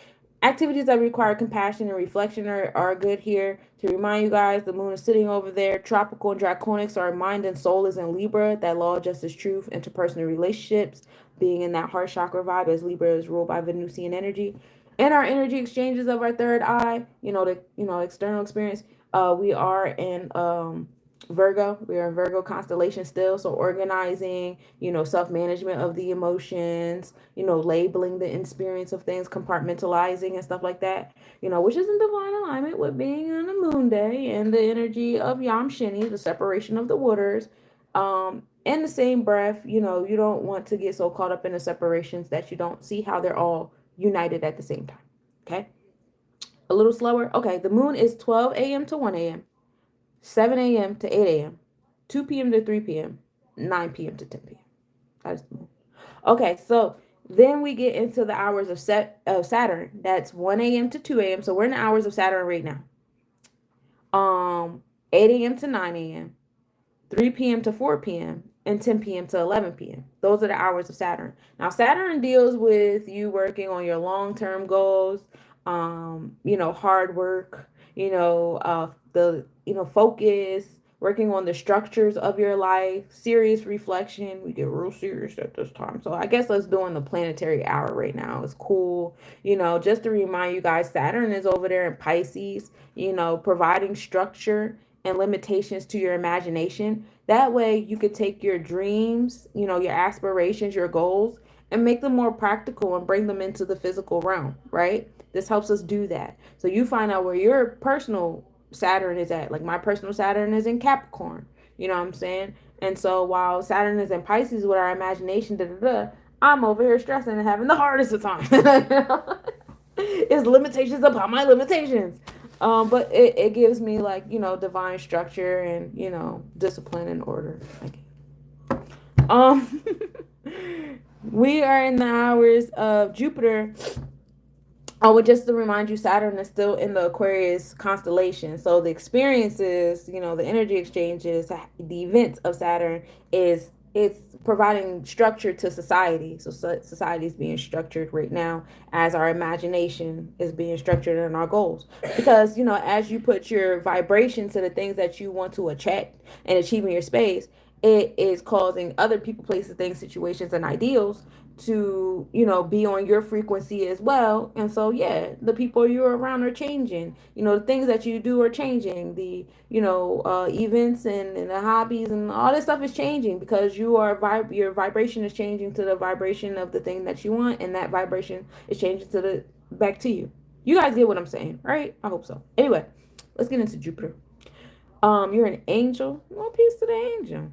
Activities that require compassion and reflection are good here. To remind you guys, the moon is sitting over there. Tropical and Draconic, so our mind and soul is in Libra. That law, justice, truth, interpersonal relationships, being in that heart chakra vibe, as Libra is ruled by Venusian energy. And our energy exchanges of our third eye, the external experience. We are in Virgo, we are in Virgo constellation still. So organizing, self-management of the emotions, labeling the experience of things, compartmentalizing and stuff like that, which is in divine alignment with being on a moon day and the energy of Yam Shini, the separation of the waters. In the same breath, you don't want to get so caught up in the separations that you don't see how they're all united at the same time. Okay. A little slower. Okay. The moon is 12 a.m. to 1 a.m. 7 a.m. to 8 a.m., 2 p.m. to 3 p.m., 9 p.m. to 10 p.m. That's okay. So then we get into the hours of Saturn. That's 1 a.m. to 2 a.m. So we're in the hours of Saturn right now. 8 a.m. to 9 a.m., 3 p.m. to 4 p.m., and 10 p.m. to 11 p.m. Those are the hours of Saturn. Now, Saturn deals with you working on your long-term goals, hard work, focus, working on the structures of your life, serious reflection. We get real serious at this time. So I guess let's do in the planetary hour right now. It's cool. Just to remind you guys, Saturn is over there in Pisces, providing structure and limitations to your imagination. That way you could take your dreams, your aspirations, your goals, and make them more practical and bring them into the physical realm, right? This helps us do that. So you find out where your personal Saturn is at. Like my personal Saturn is in Capricorn. You know what I'm saying? And so while Saturn is in Pisces with our imagination, I'm over here stressing and having the hardest of time. It's limitations upon my limitations. But it gives me like, divine structure and, discipline and order. Um we are in the hours of Jupiter. Oh, well, just to remind you, Saturn is still in the Aquarius constellation. So the experiences, the energy exchanges, the events of Saturn it's providing structure to society. So society is being structured right now as our imagination is being structured in our goals. Because, as you put your vibration to the things that you want to attract and achieve in your space, it is causing other people, places, things, situations, and ideals to be on your frequency as well. And so yeah, the people you're around are changing, the things that you do are changing, the events and the hobbies and all this stuff is changing because your vibration is changing to the vibration of the thing that you want, and that vibration is changing to the back to you. You guys get what I'm saying, right? I hope so. Anyway, let's get into Jupiter. You're an angel. Well, peace to the angel.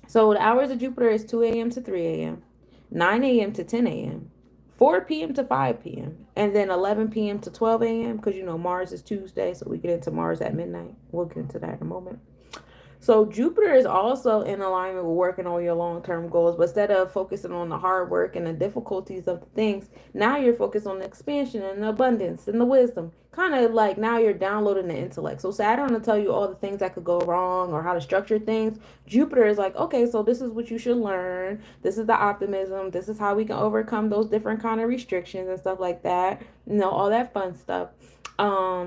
So the hours of Jupiter is 2 a.m. to 3 a.m., 9 a.m. to 10 a.m., 4 p.m. to 5 p.m., and then 11 p.m. to 12 a.m. because Mars is Tuesday, so we get into Mars at midnight. We'll get into that in a moment. So Jupiter is also in alignment with working on your long-term goals, but instead of focusing on the hard work and the difficulties of the things, now you're focused on the expansion and the abundance and the wisdom. Kind of like now you're downloading the intellect. So Saturn will tell you all the things that could go wrong or how to structure things. Jupiter is like, okay, so this is what you should learn. This is the optimism. This is how we can overcome those different kind of restrictions and stuff like that. All that fun stuff.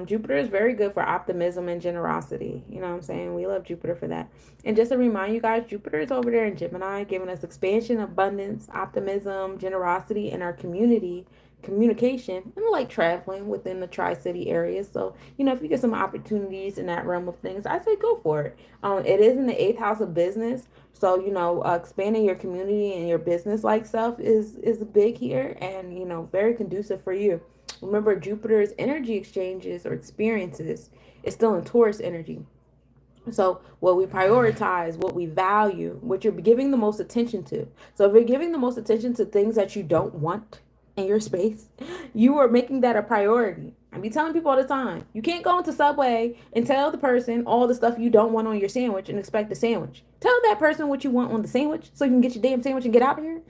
Jupiter is very good for optimism and generosity. You know what I'm saying? We love Jupiter for that. And just to remind you guys, Jupiter is over there in Gemini, giving us expansion, abundance, optimism, generosity in our community, communication, and like traveling within the Tri-City area. So, if you get some opportunities in that realm of things, I say go for it. It is in the 8th house of business. So, expanding your community and your business like stuff is big here and, very conducive for you. Remember, Jupiter's energy exchanges or experiences is still in Taurus energy. So what we prioritize, what we value, what you're giving the most attention to. So if you're giving the most attention to things that you don't want in your space, you are making that a priority. I be telling people all the time, you can't go into Subway and tell the person all the stuff you don't want on your sandwich and expect a sandwich. Tell that person what you want on the sandwich so you can get your damn sandwich and get out of here.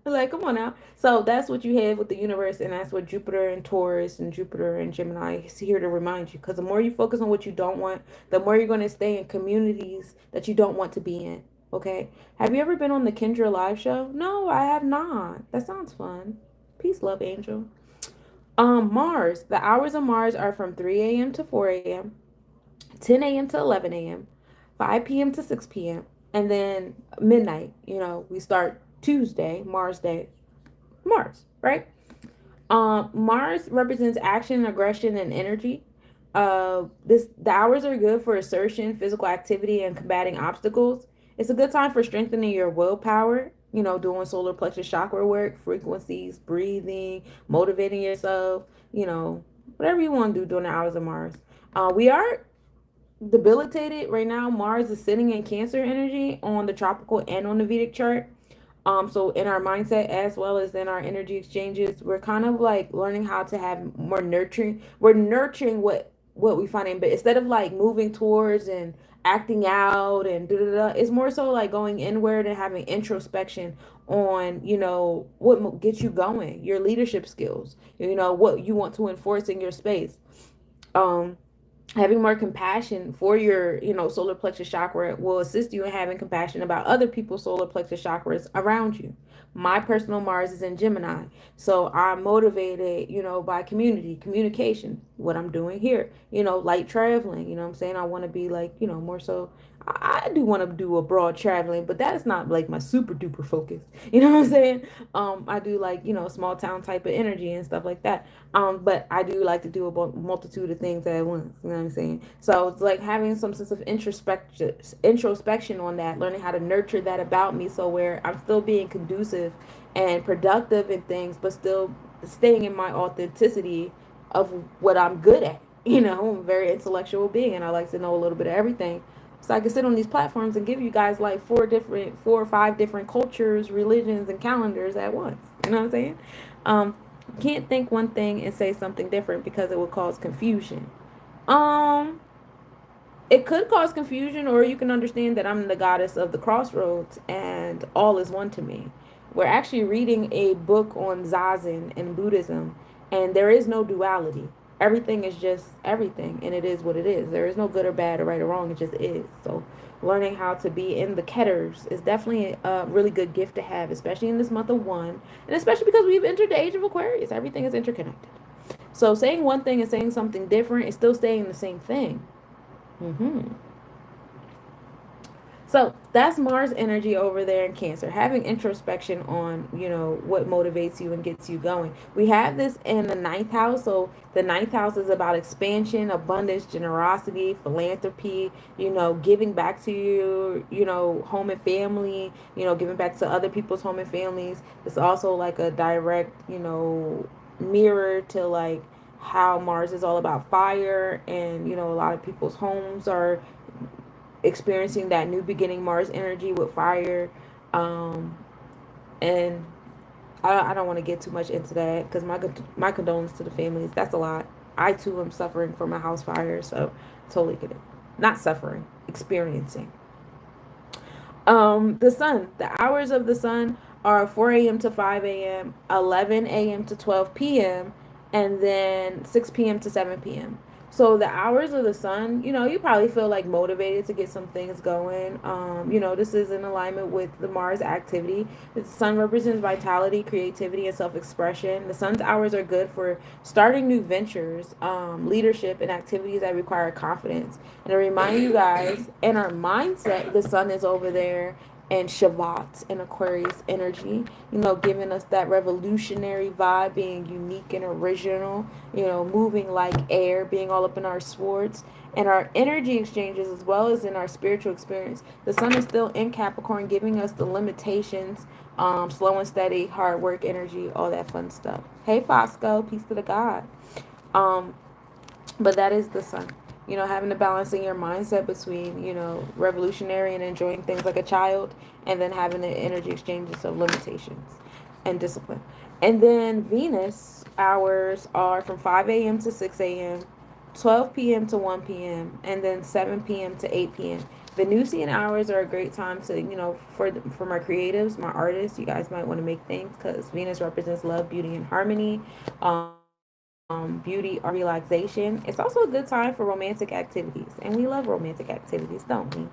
Like, come on now. So that's what you have with the universe, and that's what Jupiter and Taurus and Jupiter and Gemini is here to remind you. Because the more you focus on what you don't want, the more you're going to stay in communities that you don't want to be in. Okay? Have you ever been on the Kendra live show? No, I have not. That sounds fun. Peace, love, angel. Mars. The hours of Mars are from 3 a.m. to 4 a.m., 10 a.m. to 11 a.m., 5 p.m. to 6 p.m., and then midnight. We start Tuesday, Mars Day. Mars, right? Mars represents action, aggression, and energy. The hours are good for assertion, physical activity, and combating obstacles. It's a good time for strengthening your willpower, doing solar plexus chakra work, frequencies, breathing, motivating yourself, whatever you want to do during the hours of Mars. We are debilitated right now. Mars is sitting in Cancer energy on the tropical and on the Vedic chart. So in our mindset as well as in our energy exchanges, we're kind of like learning how to have more nurturing. We're nurturing what we find in, but instead of like moving towards and acting out and da da da, it's more so like going inward and having introspection on what gets you going, your leadership skills, what you want to enforce in your space. Um, Having more compassion for your solar plexus chakra will assist you in having compassion about other people's solar plexus chakras around you. My personal Mars is in Gemini, so I'm motivated by communication, what I'm doing here, light traveling, what I'm saying. I want to be like more so. I do want to do abroad traveling, but that's not like my super duper focus. You know what I'm saying? I do like small town type of energy and stuff like that. But I do like to do a multitude of things at once. You know what I'm saying? So it's like having some sense of introspection on that, learning how to nurture that about me, so where I'm still being conducive and productive in things, but still staying in my authenticity of what I'm good at. I'm a very intellectual being, and I like to know a little bit of everything. So I can sit on these platforms and give you guys like four or five different cultures, religions, and calendars at once. You know what I'm saying? Can't think one thing and say something different because it would cause confusion. Um, it could cause confusion, or you can understand that I'm the goddess of the crossroads and all is one to me. We're actually reading a book on Zazen in Buddhism, and there is no duality. Everything is just everything, and it is what it is. There is no good or bad or right or wrong, it just is. So, learning how to be in the ketters is definitely a really good gift to have, especially in this month of one, and especially because we've entered the age of Aquarius. Everything is interconnected. So, saying one thing and saying something different is still saying the same thing. Mm-hmm. So that's Mars energy over there in Cancer, having introspection on, what motivates you and gets you going. We have this in the ninth house. So the ninth house is about expansion, abundance, generosity, philanthropy, giving back to you, home and family, giving back to other people's home and families. It's also like a direct, mirror to like how Mars is all about fire, and a lot of people's homes are experiencing that new beginning Mars energy with fire. And I don't want to get too much into that because my condolences to the families. That's a lot. I too am suffering from a house fire, so totally get it. Not suffering, experiencing. The sun. The hours of the sun are 4 a.m. to 5 a.m., 11 a.m. to 12 p.m., and then 6 p.m. to 7 p.m. So the hours of the sun, you probably feel like motivated to get some things going. This is in alignment with the Mars activity. The sun represents vitality, creativity, and self-expression. The sun's hours are good for starting new ventures, leadership, and activities that require confidence. And to remind you guys, in our mindset, the sun is over there and Shabbat and Aquarius energy, giving us that revolutionary vibe, being unique and original, moving like air, being all up in our swords and our energy exchanges as well as in our spiritual experience. The sun is still in Capricorn, giving us the limitations, slow and steady, hard work energy, all that fun stuff. Hey, Fosco, peace to the God. Um, but that is the sun. Having to balance in your mindset between, revolutionary and enjoying things like a child, and then having the energy exchanges of limitations and discipline. And then Venus hours are from 5 a.m. to 6 a.m., 12 p.m. to 1 p.m., and then 7 p.m. to 8 p.m. Venusian hours are a great time to, for my creatives, my artists. You guys might want to make things because Venus represents love, beauty, and harmony. Beauty or relaxation. It's also a good time for romantic activities, and we love romantic activities, don't we?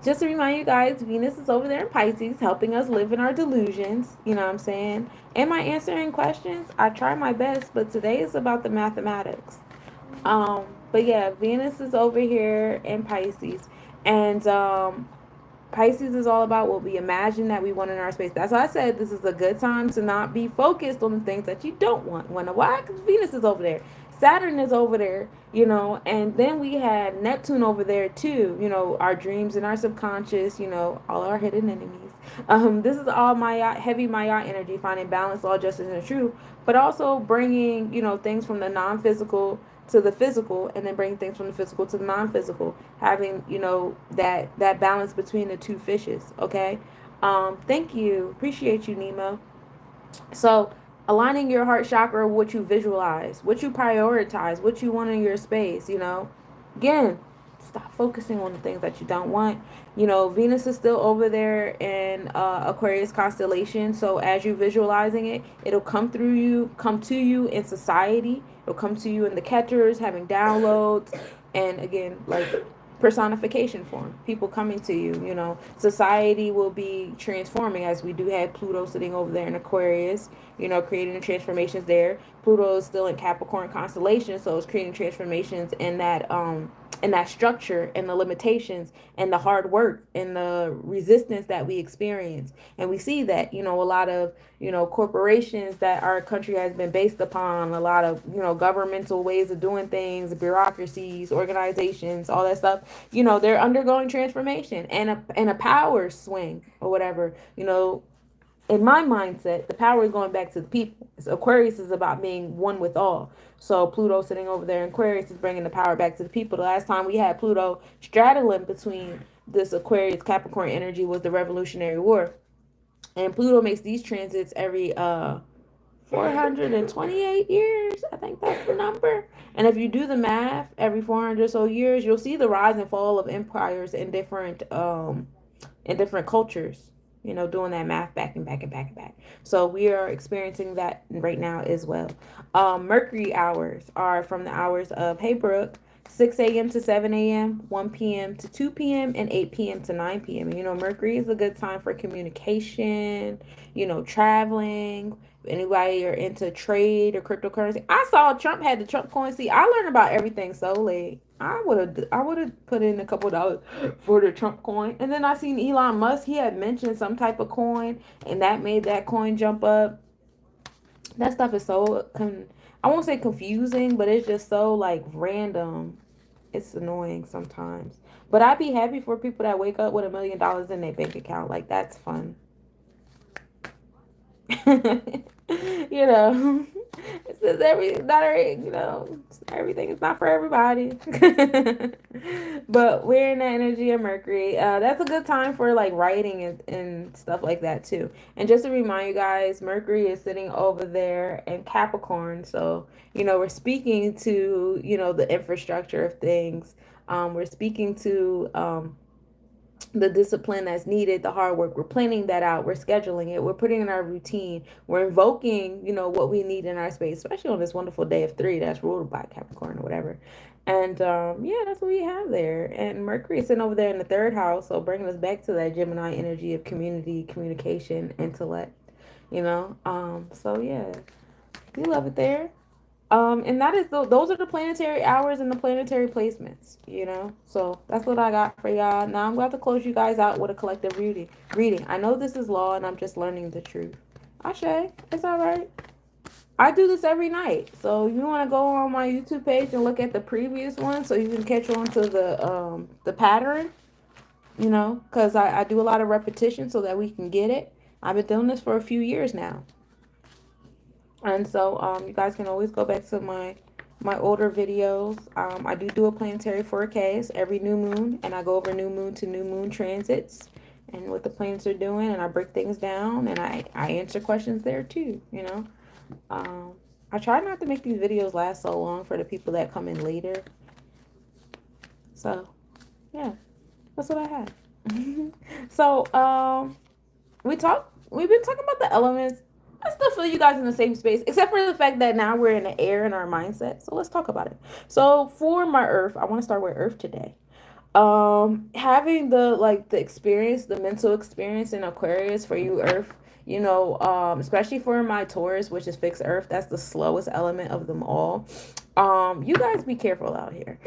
Just to remind you guys, Venus is over there in Pisces, helping us live in our delusions. You know what I'm saying? Am I answering questions? I try my best, but today is about the mathematics. But yeah, Venus is over here in Pisces, and Pisces is all about what we imagine that we want in our space. That's why I said this is a good time to not be focused on the things that you don't want. Why? Because Venus is over there. Saturn is over there, and then we have Neptune over there too, our dreams and our subconscious, all our hidden enemies. This is all Maya, heavy Maya energy, finding balance, law, justice, and truth, but also bringing, things from the non-physical to the physical, and then bringing things from the physical to the non-physical, having, that balance between the two fishes, okay? Thank you. Appreciate you, Nemo. So, aligning your heart chakra with what you visualize, what you prioritize, what you want in your space, Again, stop focusing on the things that you don't want. Venus is still over there in Aquarius constellation. So as you're visualizing it, it'll come to you in society. It'll come to you in the catchers, having downloads, and again, like personification form, people coming to you. Society will be transforming, as we do have Pluto sitting over there in Aquarius, creating the transformations there. Pluto is still in Capricorn constellation, so it's creating transformations in that structure and the limitations and the hard work and the resistance that we experience. And we see that, a lot of, corporations that our country has been based upon, a lot of, governmental ways of doing things, bureaucracies, organizations, all that stuff, they're undergoing transformation and a power swing or whatever. In my mindset, the power is going back to the people. Aquarius is about being one with all. So Pluto sitting over there in Aquarius is bringing the power back to the people. The last time we had Pluto straddling between this Aquarius Capricorn energy was the Revolutionary War. And Pluto makes these transits every 428 years. I think that's the number. And if you do the math, every 400 or so years, you'll see the rise and fall of empires in different cultures. Doing that math back and back and back and back. So we are experiencing that right now as well. Mercury hours are from the hours of, hey Brooke, 6 a.m. to 7 a.m., 1 p.m. to 2 p.m., and 8 p.m. to 9 p.m. And, Mercury is a good time for communication, traveling. Anybody are into trade or cryptocurrency. I saw Trump had the Trump coin. See, I learned about everything so late. I would have put in a couple of dollars for the Trump coin. And then I seen Elon Musk, he had mentioned some type of coin, and that made that coin jump up. That stuff is so I won't say confusing, but it's just so like random. It's annoying sometimes. But I'd be happy for people that wake up with $1 million in their bank account. Like, that's fun. It says everything is not for everybody. But we're in the energy of Mercury. That's a good time for like writing and stuff like that too. And just to remind you guys, Mercury is sitting over there in Capricorn. So, we're speaking to, the infrastructure of things. We're speaking to the discipline that's needed, the hard work. We're planning that out. We're scheduling it. We're putting in our routine. We're invoking, what we need in our space, especially on this wonderful day of 3 that's ruled by Capricorn or whatever. And that's what we have there. And Mercury is sitting over there in the 3rd house, so bringing us back to that Gemini energy of community, communication, intellect. So yeah, we love it there. And that is those are the planetary hours and the planetary placements, So that's what I got for y'all. Now I'm going to close you guys out with a collective reading. I know this is law and I'm just learning the truth. Ashe, it's all right. I do this every night. So you want to go on my YouTube page and look at the previous one so you can catch on to the pattern, because I do a lot of repetition so that we can get it. I've been doing this for a few years now. And so you guys can always go back to my older videos. I do a planetary forecast every new moon, and I go over new moon to new moon transits and what the planets are doing, and I break things down, and I answer questions there too, I try not to make these videos last so long for the people that come in later. So, yeah, that's what I have. So, we've been talking about the elements. I still feel you guys in the same space, except for the fact that now we're in the air in our mindset. So let's talk about it. So for my Earth, I want to start with Earth today. Having the experience, the mental experience in Aquarius for you, Earth, especially for my Taurus, which is fixed Earth, that's the slowest element of them all. You guys be careful out here.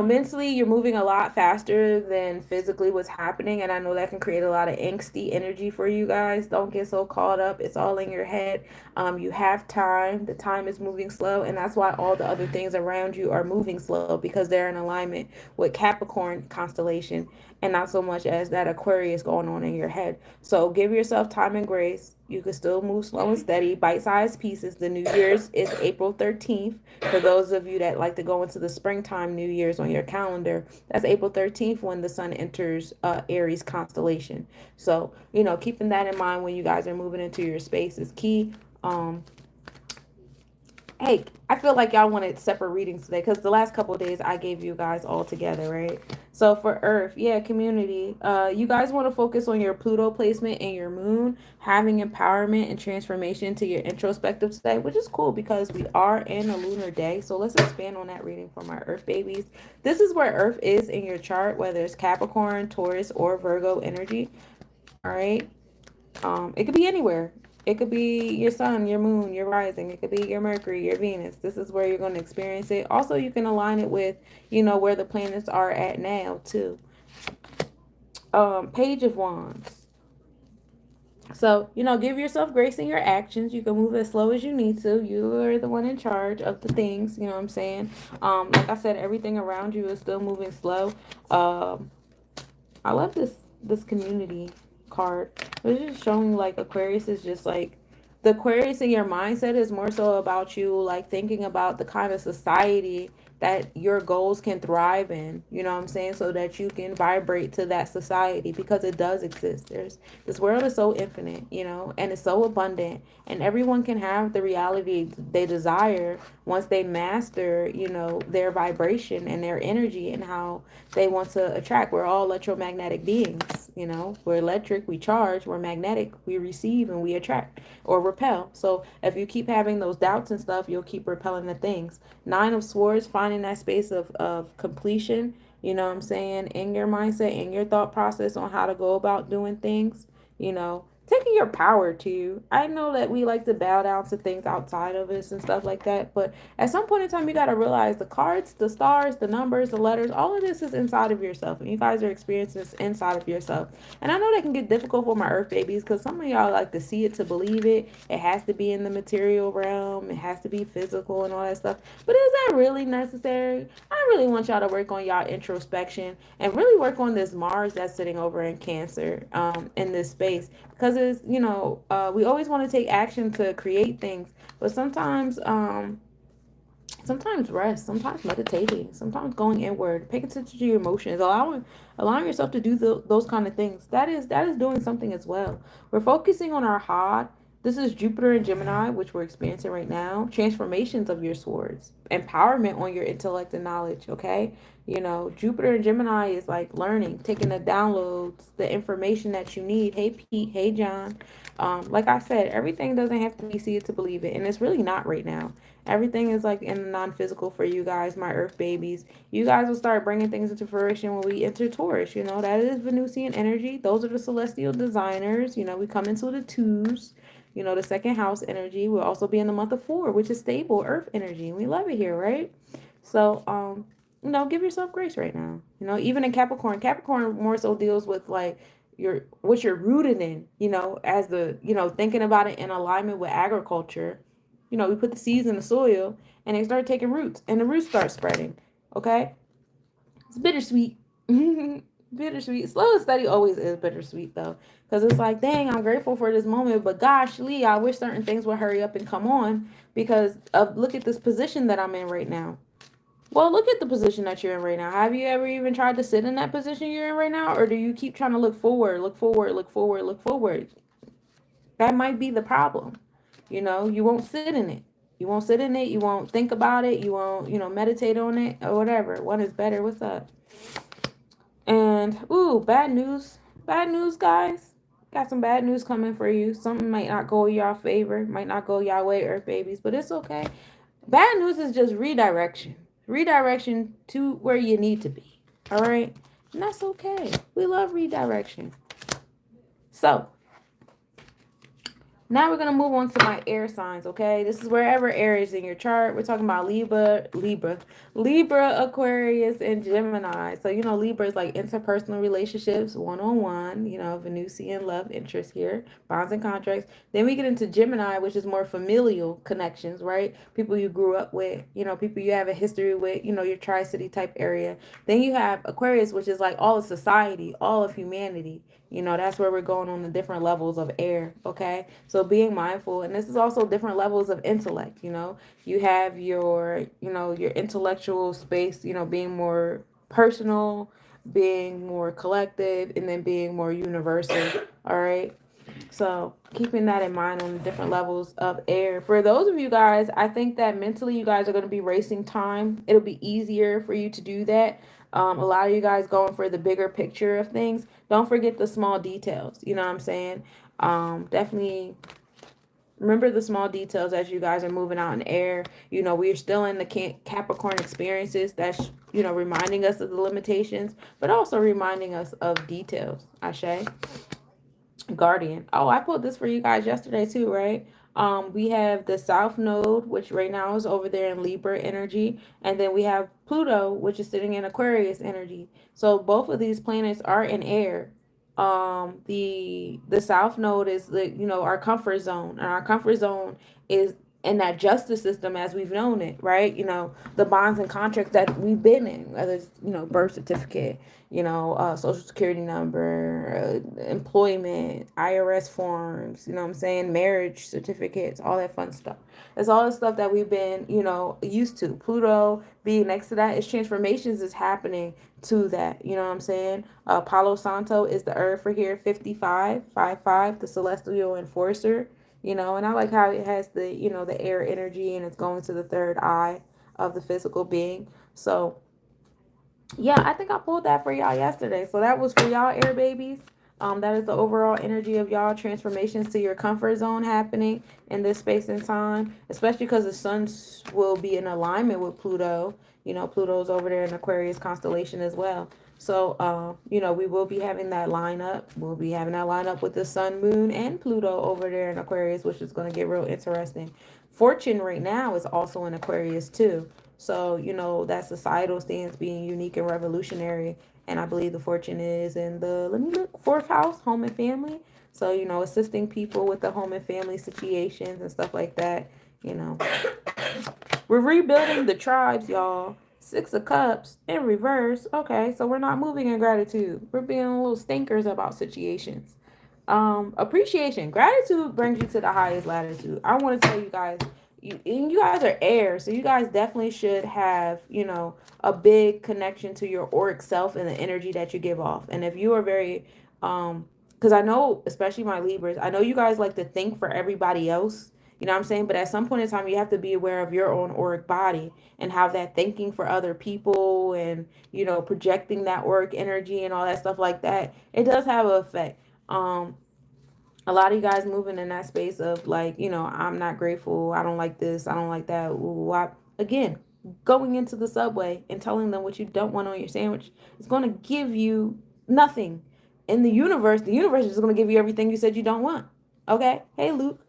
Mentally you're moving a lot faster than physically what's happening, and I know that can create a lot of angsty energy for you guys. Don't get so caught up. It's all in your head. You have time. The time is moving slow, and that's why all the other things around you are moving slow, because they're in alignment with Capricorn constellation, and not so much as that Aquarius going on in your head. So give yourself time and grace. You can still move slow and steady, bite-sized pieces. The New Year's is April 13th. For those of you that like to go into the springtime New Year's on your calendar, that's April 13th when the sun enters Aries constellation. So, keeping that in mind when you guys are moving into your space is key. Hey, I feel like y'all wanted separate readings today because the last couple of days I gave you guys all together, right? So for Earth, yeah, community, you guys want to focus on your Pluto placement and your moon, having empowerment and transformation to your introspective today, which is cool because we are in a lunar day. So let's expand on that reading for my Earth babies. This is where Earth is in your chart, whether it's Capricorn, Taurus, or Virgo energy. All right. It could be anywhere. It could be your sun, your moon, your rising. It could be your Mercury, your Venus. This is where you're going to experience it. Also, you can align it with, where the planets are at now, too. Page of Wands. So, give yourself grace in your actions. You can move as slow as you need to. You are the one in charge of the things, you know what I'm saying? Like I said, everything around you is still moving slow. I love this community card. It's just showing like Aquarius is just like the Aquarius in your mindset is more so about you like thinking about the kind of society that your goals can thrive in, you know what I'm saying? So that you can vibrate to that society because it does exist. This world is so infinite, and it's so abundant, and everyone can have the reality they desire once they master, their vibration and their energy and how they want to attract. We're all electromagnetic beings, we're electric, we charge, we're magnetic, we receive and we attract or repel. So if you keep having those doubts and stuff, you'll keep repelling the things. Nine of Swords, finding that space of completion, you know what I'm saying, in your mindset, in your thought process on how to go about doing things, taking your power to you. I know that we like to bow down to things outside of us and stuff like that, but at some point in time, you got to realize the cards, the stars, the numbers, the letters, all of this is inside of yourself, and you guys are experiencing this inside of yourself. And I know that can get difficult for my Earth babies because some of y'all like to see it to believe it. It has to be in the material realm. It has to be physical and all that stuff. But is that really necessary? I really want y'all to work on y'all introspection and really work on this Mars that's sitting over in Cancer, in this space, because it's, we always want to take action to create things, but sometimes rest, sometimes meditating, sometimes going inward, paying attention to your emotions, allowing yourself to do those kind of things. That is doing something as well. We're focusing on our heart. This is Jupiter and Gemini, which we're experiencing right now. Transformations of your swords, empowerment on your intellect and knowledge. Okay, Jupiter and Gemini is like learning, taking the downloads, the information that you need. Hey Pete, hey John. Like I said, everything doesn't have to be see it to believe it, and it's really not right now. Everything is like in the non-physical for you guys, my Earth babies. You guys will start bringing things into fruition when we enter Taurus. That is Venusian energy. Those are the celestial designers. We come into the twos. The second house energy. We'll also be in the month of 4, which is stable Earth energy. We love it here, right? So, give yourself grace right now. Even in Capricorn more so deals with like what you're rooted in, as the, thinking about it in alignment with agriculture. We put the seeds in the soil and they start taking roots and the roots start spreading. Okay. It's bittersweet. Bittersweet. Slow and steady always is bittersweet though. Because it's like, dang, I'm grateful for this moment, but gosh, Lee, I wish certain things would hurry up and come on because of look at this position that I'm in right now. Well, look at the position that you're in right now. Have you ever even tried to sit in that position you're in right now? Or do you keep trying to look forward, look forward, look forward, look forward? That might be the problem. You won't sit in it. You won't sit in it. You won't think about it. You won't, meditate on it or whatever. One is better. What's up? And, ooh, bad news. Bad news, guys. Got some bad news coming for you. Something might not go your favor. Might not go your way, Earth babies. But it's okay. Bad news is just redirection. Redirection to where you need to be. All right? And that's okay. We love redirection. So, Now we're going to move on to my air signs, okay? This is wherever air is in your chart. We're talking about Libra, Aquarius, and Gemini. So, you know, Libra is like interpersonal relationships, one-on-one, you know, Venusian love interest here, bonds and contracts. Then we get into Gemini, which is more familial connections, right? People you grew up with, you know, people you have a history with, you know, your Tri-City type area. Then you have Aquarius, which is like all of society, all of humanity. You know, that's where we're going on the different levels of air, okay? So being mindful, and this is also different levels of intellect, you know. You have your, you know, your intellectual space, you know, being more personal, being more collective, and then being more universal, all right? So keeping that in mind on the different levels of air. For those of you guys, I think that mentally you guys are going to be racing time. It'll be easier for you to do that. A lot of you guys going for the bigger picture of things. Don't forget the small details. You know what I'm saying? Definitely remember the small details as you guys are moving out in air. You know, we're still in the Capricorn experiences. That's, you know, reminding us of the limitations, but also reminding us of details. Ashe. Guardian. Oh, I pulled this for you guys yesterday too, right? We have the South Node, which right now is over there in Libra energy, and then we have Pluto, which is sitting in Aquarius energy. So both of these planets are in air. The South Node is the, you know, our comfort zone, and our comfort zone is in that justice system as we've known it, right? You know, the bonds and contracts that we've been in, whether it's, you know, birth certificate, you know, social security number, employment, IRS forms, you know what I'm saying, marriage certificates, all that fun stuff. It's all the stuff that we've been, you know, used to. Pluto being next to that, its transformations is happening to that, you know what I'm saying? Palo Santo is the earth for here, 55, the celestial enforcer, you know, and I like how it has the, you know, the air energy, and it's going to the third eye of the physical being. So yeah, I think I pulled that for y'all yesterday. So that was for y'all air babies. That is the overall energy of y'all transformations to your comfort zone happening in this space and time, especially because the sun will be in alignment with Pluto. You know, Pluto's over there in Aquarius constellation as well. So, you know, we will be having that lineup. We'll be having that lineup with the sun, moon, and Pluto over there in Aquarius, which is going to get real interesting. Fortune right now is also in Aquarius too. So, you know, that societal stance being unique and revolutionary. And I believe the fortune is in the, let me look, fourth house, home and family. So, you know, assisting people with the home and family situations and stuff like that. You know, we're rebuilding the tribes, y'all. Six of Cups in reverse. Okay, so we're not moving in gratitude. We're being a little stinkers about situations. Appreciation. Gratitude brings you to the highest latitude. I want to tell you guys, you guys are air, so you guys definitely should have, you know, a big connection to your auric self and the energy that you give off. And if you are very, because I know, especially my Libras, I know you guys like to think for everybody else. You know what I'm saying? But at some point in time, you have to be aware of your own auric body and how that thinking for other people and, you know, projecting that auric energy and all that stuff like that. It does have an effect. A lot of you guys moving in that space of like, you know, I'm not grateful. I don't like this. I don't like that. Ooh, again, going into the subway and telling them what you don't want on your sandwich is going to give you nothing. In the universe is going to give you everything you said you don't want. Okay? Hey, Luke.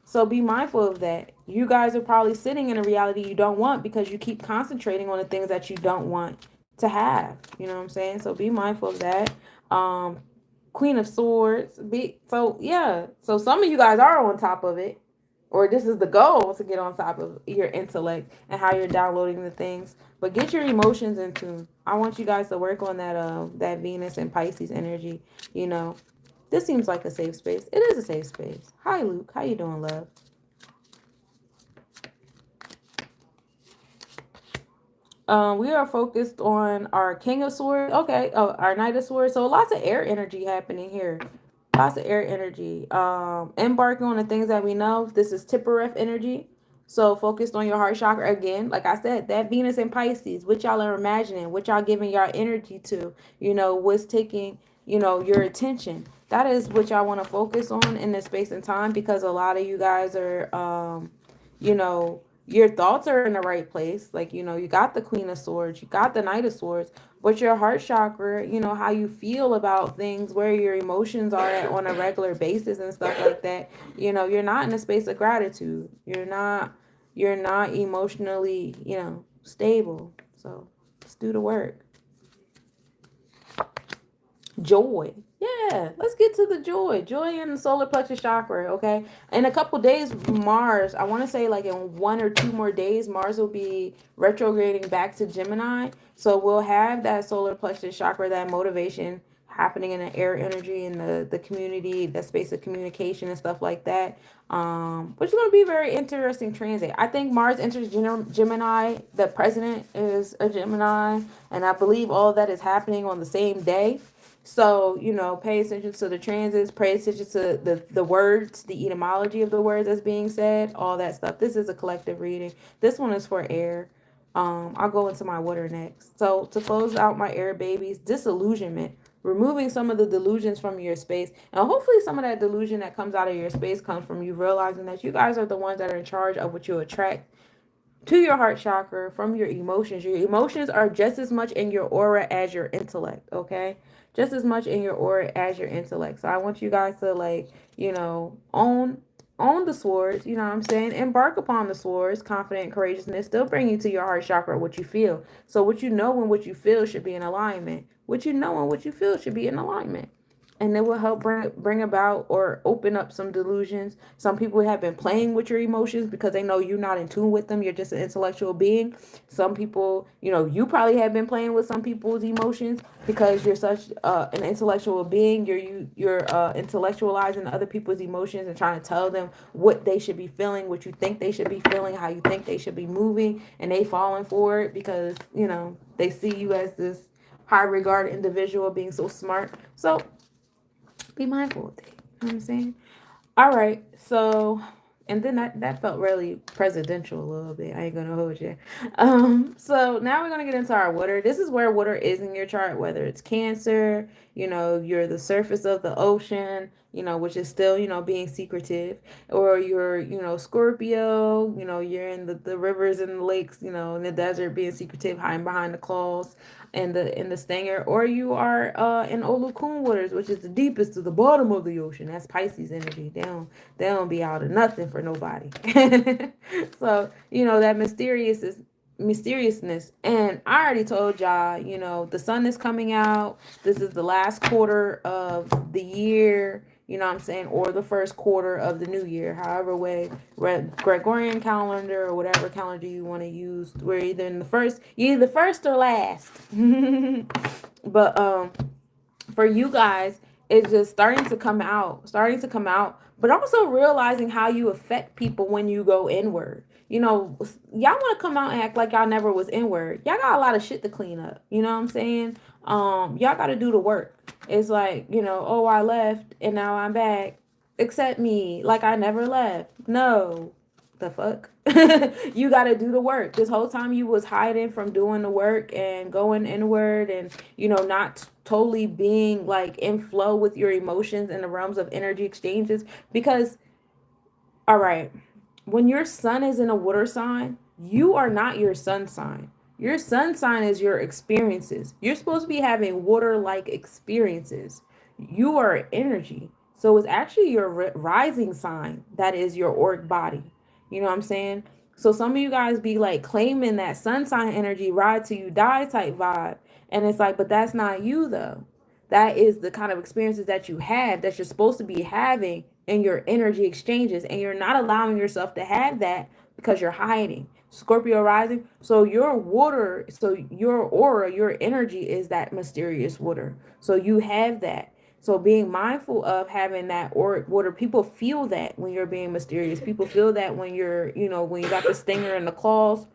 So be mindful of that. You guys are probably sitting in a reality you don't want because you keep concentrating on the things that you don't want to have. You know what I'm saying? So be mindful of that. Um, Queen of Swords. So some of you guys are on top of it, or this is the goal to get on top of your intellect and how you're downloading the things. But get your emotions in tune. I want you guys to work on that Venus and Pisces energy. You know, this seems like a safe space. It is a safe space. Hi, Luke. How you doing, love? We are focused on our King of Swords. Okay. Oh, our Knight of Swords. So lots of air energy happening here. Lots of air energy. Embarking on the things that we know. This is Tippereth energy. So focused on your heart chakra again. Like I said, that Venus and Pisces, what y'all are imagining, what y'all giving y'all energy to, you know, what's taking, you know, your attention. That is what y'all want to focus on in this space and time, because a lot of you guys are, you know, your thoughts are in the right place. Like, you got the Queen of Swords, you got the Knight of Swords, but your heart chakra, how you feel about things, where your emotions are at on a regular basis and stuff like that, you're not in a space of gratitude. You're not emotionally, stable. So let's do the work. Joy. Yeah, let's get to the joy. Joy in the solar plexus chakra, okay? In a couple days, Mars, I want to say like in 1 or 2 more days, Mars will be retrograding back to Gemini. So we'll have that solar plexus chakra, that motivation happening in the air energy in the community, that space of communication and stuff like that. Which is going to be a very interesting transit. I think Mars enters Gemini. The president is a Gemini, and I believe all of that is happening on the same day. So, pay attention to the transits, pay attention to the words, the etymology of the words that's being said, all that stuff. This is a collective reading. This one is for air. I'll go into my water next. So, to close out my air babies, disillusionment, removing some of the delusions from your space. And hopefully, some of that delusion that comes out of your space comes from you realizing that you guys are the ones that are in charge of what you attract to your heart chakra from your emotions. Your emotions are just as much in your aura as your intellect, okay? Just as much in your aura as your intellect. So I want you guys to like, own the swords, you know what I'm saying? Embark upon the swords, confident courageousness, still bring you to your heart chakra what you feel. So what you know and what you feel should be in alignment. What you know and what you feel should be in alignment, and it will help bring about or open up some delusions. Some people have been playing with your emotions because they know you're not in tune with them. You're just an intellectual being. Some people, you probably have been playing with some people's emotions because you're such an intellectual being. You're intellectualizing other people's emotions and trying to tell them what they should be feeling, what you think they should be feeling, how you think they should be moving, and they falling for it because they see you as this high regard individual being so smart. So be mindful of it. You know what I'm saying? All right. So, and then that felt really presidential a little bit. I ain't gonna hold you. So now we're gonna get into our water. This is where water is in your chart, whether it's Cancer, you're the surface of the ocean, which is still, being secretive, or you're, Scorpio, you're in the rivers and the lakes, in the desert being secretive, hiding behind the claws and the stinger, or you are in Olokun waters, which is the deepest to the bottom of the ocean. That's Pisces energy. They don't be out of nothing for nobody. So, that mysteriousness. And I already told y'all, the sun is coming out. This is the last quarter of the year, you know what I'm saying, or the first quarter of the new year, however way, Gregorian calendar or whatever calendar you want to use. We're you're either first or last. But for you guys, it's just starting to come out, but also realizing how you affect people when you go inward. Y'all want to come out and act like y'all never was inward. Y'all got a lot of shit to clean up. You know what I'm saying? Y'all got to do the work. It's like, oh, I left and now I'm back. Accept me like I never left. No, the fuck. You got to do the work. This whole time you was hiding from doing the work and going inward, and not totally being like in flow with your emotions in the realms of energy exchanges. Because, all right, when your sun is in a water sign, you are not your sun sign. Your sun sign is your experiences. You're supposed to be having water like experiences. You are energy. So it's actually your rising sign that is your auric body. You know what I'm saying? So some of you guys be like claiming that sun sign energy, ride till you die type vibe. And it's like, but that's not you though. That is the kind of experiences that you have that you're supposed to be having in your energy exchanges. And you're not allowing yourself to have that because you're hiding. Scorpio rising. So your water, so your aura, your energy is that mysterious water. So you have that. So being mindful of having that auric water, people feel that when you're being mysterious. People feel that when you're, when you got the stinger and the claws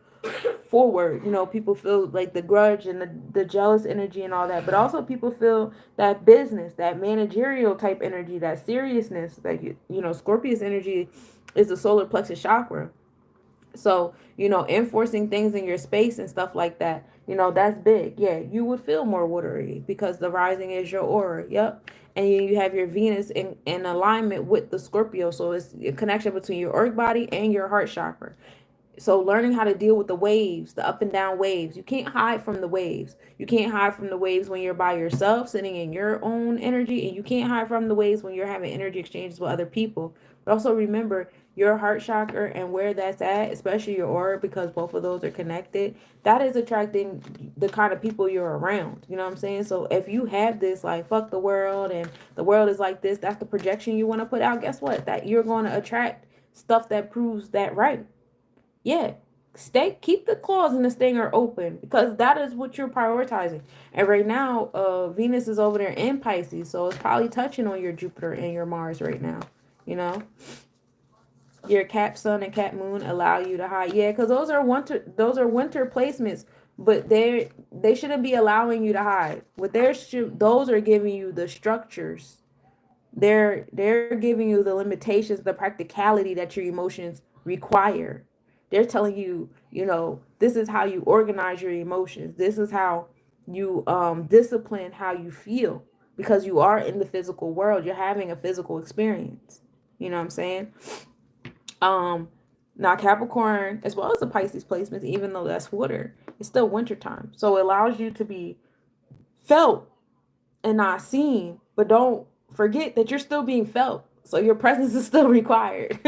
forward. People feel like the grudge and the jealous energy and all that. But also people feel that business, that managerial type energy, that seriousness. Like, Scorpius energy is the solar plexus chakra. So, enforcing things in your space and stuff like that, that's big. Yeah, you would feel more watery because the rising is your aura. Yep. And you have your Venus in alignment with the Scorpio. So it's a connection between your auric body and your heart chakra. So learning how to deal with the waves, the up and down waves. You can't hide from the waves. You can't hide from the waves when you're by yourself, sitting in your own energy, and you can't hide from the waves when you're having energy exchanges with other people. But also remember your heart chakra and where that's at, especially your aura, because both of those are connected. That is attracting the kind of people you're around. You know what I'm saying? So if you have this like fuck the world and the world is like this, that's the projection you want to put out. Guess what? That you're going to attract stuff that proves that right. Yeah. Keep the claws and the stinger open because that is what you're prioritizing. And right now, Venus is over there in Pisces, so it's probably touching on your Jupiter and your Mars right now. You know, your Cap Sun and Cap Moon allow you to hide. Yeah, because those are winter placements, but they shouldn't be allowing you to hide. What those are giving you the structures. They're giving you the limitations, the practicality that your emotions require. They're telling you, this is how you organize your emotions. This is how you discipline how you feel because you are in the physical world. You're having a physical experience. You know what I'm saying? Um Now Capricorn as well as the Pisces placements, even though that's water, it's still wintertime. So it allows you to be felt and not seen, but don't forget that you're still being felt. So your presence is still required.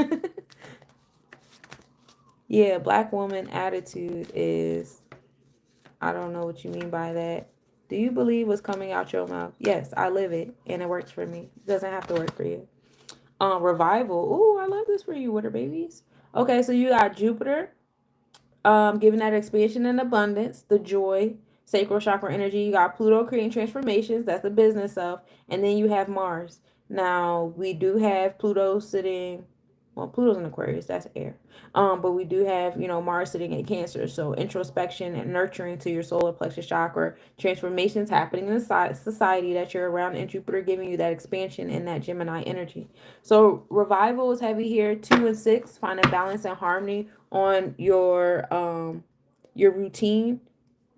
Yeah, black woman attitude is, I don't know what you mean by that. Do you believe what's coming out your mouth? Yes, I live it and it works for me. It doesn't have to work for you. Revival. Ooh, I love this for you, water babies. Okay, so you got Jupiter, giving that expansion and abundance, the joy, sacral chakra energy. You got Pluto creating transformations. That's the business of. And then you have Mars. Now, we do have Pluto sitting, well, Pluto's in Aquarius, that's air. But we do have, Mars sitting in Cancer. So introspection and nurturing to your solar plexus chakra, transformations happening in the society that you're around, and Jupiter giving you that expansion and that Gemini energy. So revival is heavy here. 2 and 6, find a balance and harmony on your routine,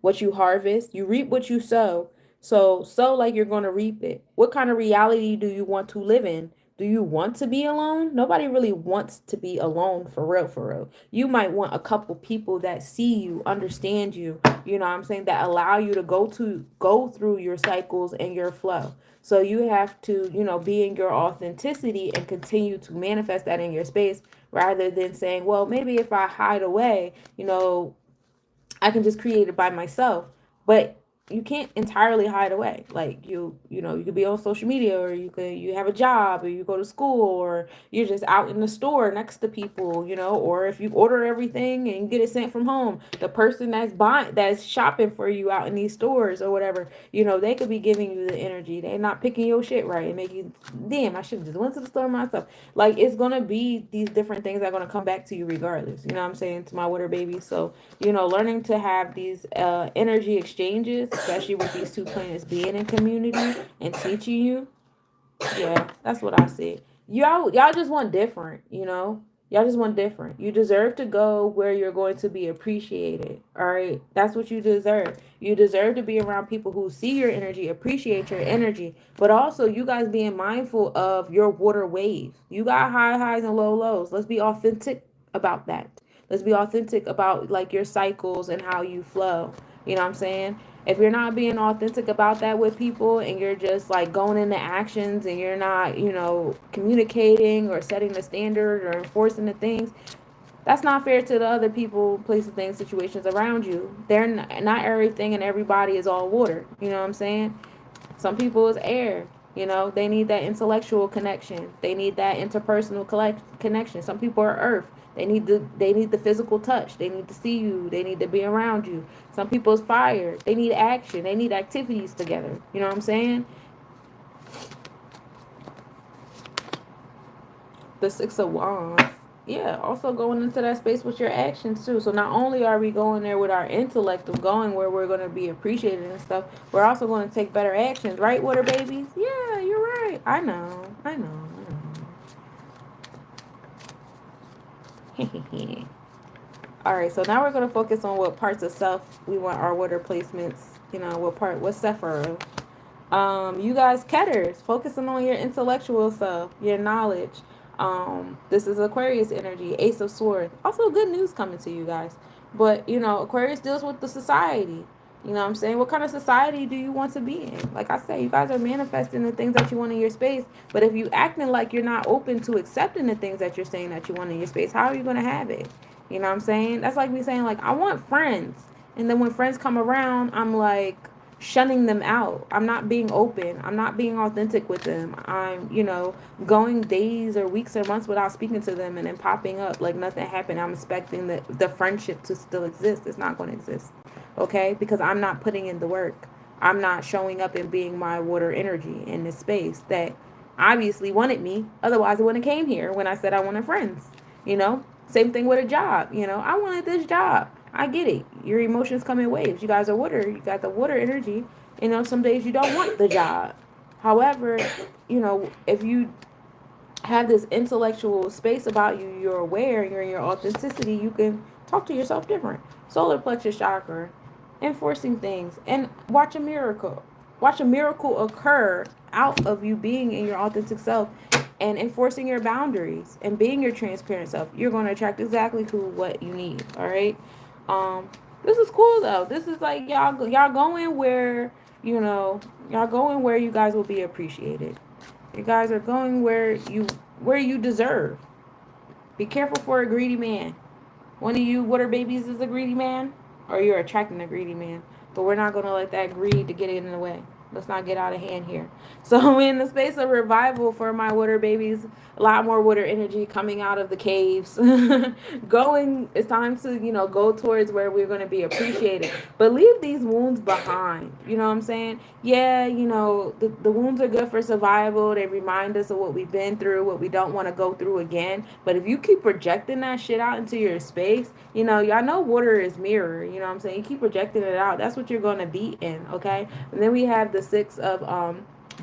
what you harvest. You reap what you sow. So sow like you're going to reap it. What kind of reality do you want to live in? Do you want to be alone? Nobody really wants to be alone for real, for real. You might want a couple people that see you, understand you, you know what I'm saying, that allow you to go through your cycles and your flow. So you have to, be in your authenticity and continue to manifest that in your space rather than saying, well, maybe if I hide away, I can just create it by myself. But you can't entirely hide away. Like you could be on social media, or you have a job, or you go to school, or you're just out in the store next to people, or if you order everything and get it sent from home, the person that's shopping for you out in these stores or whatever, they could be giving you the energy. They're not picking your shit right and make you, damn, I should have just went to the store myself. Like, it's gonna be these different things that are gonna come back to you regardless. You know what I'm saying, to my water baby. So, learning to have these energy exchanges, especially with these two planets being in community and teaching you. Yeah, that's what I see. Y'all just want different, Y'all just want different. You deserve to go where you're going to be appreciated. All right. That's what you deserve. You deserve to be around people who see your energy, appreciate your energy, but also you guys being mindful of your water wave. You got high highs and low lows. Let's be authentic about that. Let's be authentic about like your cycles and how you flow. You know what I'm saying? If you're not being authentic about that with people, and you're just like going into actions, and you're not, communicating or setting the standard or enforcing the things, that's not fair to the other people, places, things, situations around you. They're not everything and everybody is all water. You know what I'm saying? Some people is air. They need that intellectual connection. They need that interpersonal connection. Some people are earth. They need the physical touch. They need to see you. They need to be around you. Some people is fire. They need action. They need activities together. You know what I'm saying? The 6 of Wands. Yeah, also going into that space with your actions too. So not only are we going there with our intellect of going where we're going to be appreciated and stuff, we're also going to take better actions, right, water babies? Yeah, you're right. I know. All right, so now we're going to focus on what parts of self we want our water placements, what's Sephira. You guys, Ketters, focusing on your intellectual self, your knowledge. This is Aquarius energy, Ace of Swords. Also good news coming to you guys. But, Aquarius deals with the society. You know what I'm saying? What kind of society do you want to be in? Like I said, you guys are manifesting the things that you want in your space. But if you acting like you're not open to accepting the things that you're saying that you want in your space, how are you going to have it? You know what I'm saying? That's like me saying, like, I want friends. And then when friends come around, I'm like shunning them out. I'm not being open. I'm not being authentic with them. I'm, going days or weeks or months without speaking to them and then popping up like nothing happened. I'm expecting the friendship to still exist. It's not going to exist. Okay? Because I'm not putting in the work. I'm not showing up and being my water energy in this space that obviously wanted me. Otherwise, I wouldn't have came here when I said I wanted friends. Same thing with a job. I wanted this job. I get it. Your emotions come in waves. You guys are water. You got the water energy. Some days you don't want the job. However, if you have this intellectual space about you, you're aware, you're in your authenticity, you can talk to yourself different. Solar plexus chakra, enforcing things, and watch a miracle. Watch a miracle occur out of you being in your authentic self and enforcing your boundaries and being your transparent self. You're going to attract exactly what you need. All right. This is cool though. This is like y'all going where y'all going where you guys will be appreciated. You guys are going where you deserve. Be careful for a greedy man. One of you water babies is a greedy man, or you're attracting a greedy man. But we're not gonna let that greed to get in the way. Let's not get out of hand here. So in the space of revival for my water babies, a lot more water energy coming out of the caves. It's time to, go towards where we're going to be appreciated. But leave these wounds behind. You know what I'm saying? Yeah, the wounds are good for survival. They remind us of what we've been through, what we don't want to go through again. But if you keep projecting that shit out into your space, y'all know water is mirror. You know what I'm saying? You keep projecting it out. That's what you're going to be in, okay? And then we have the Six of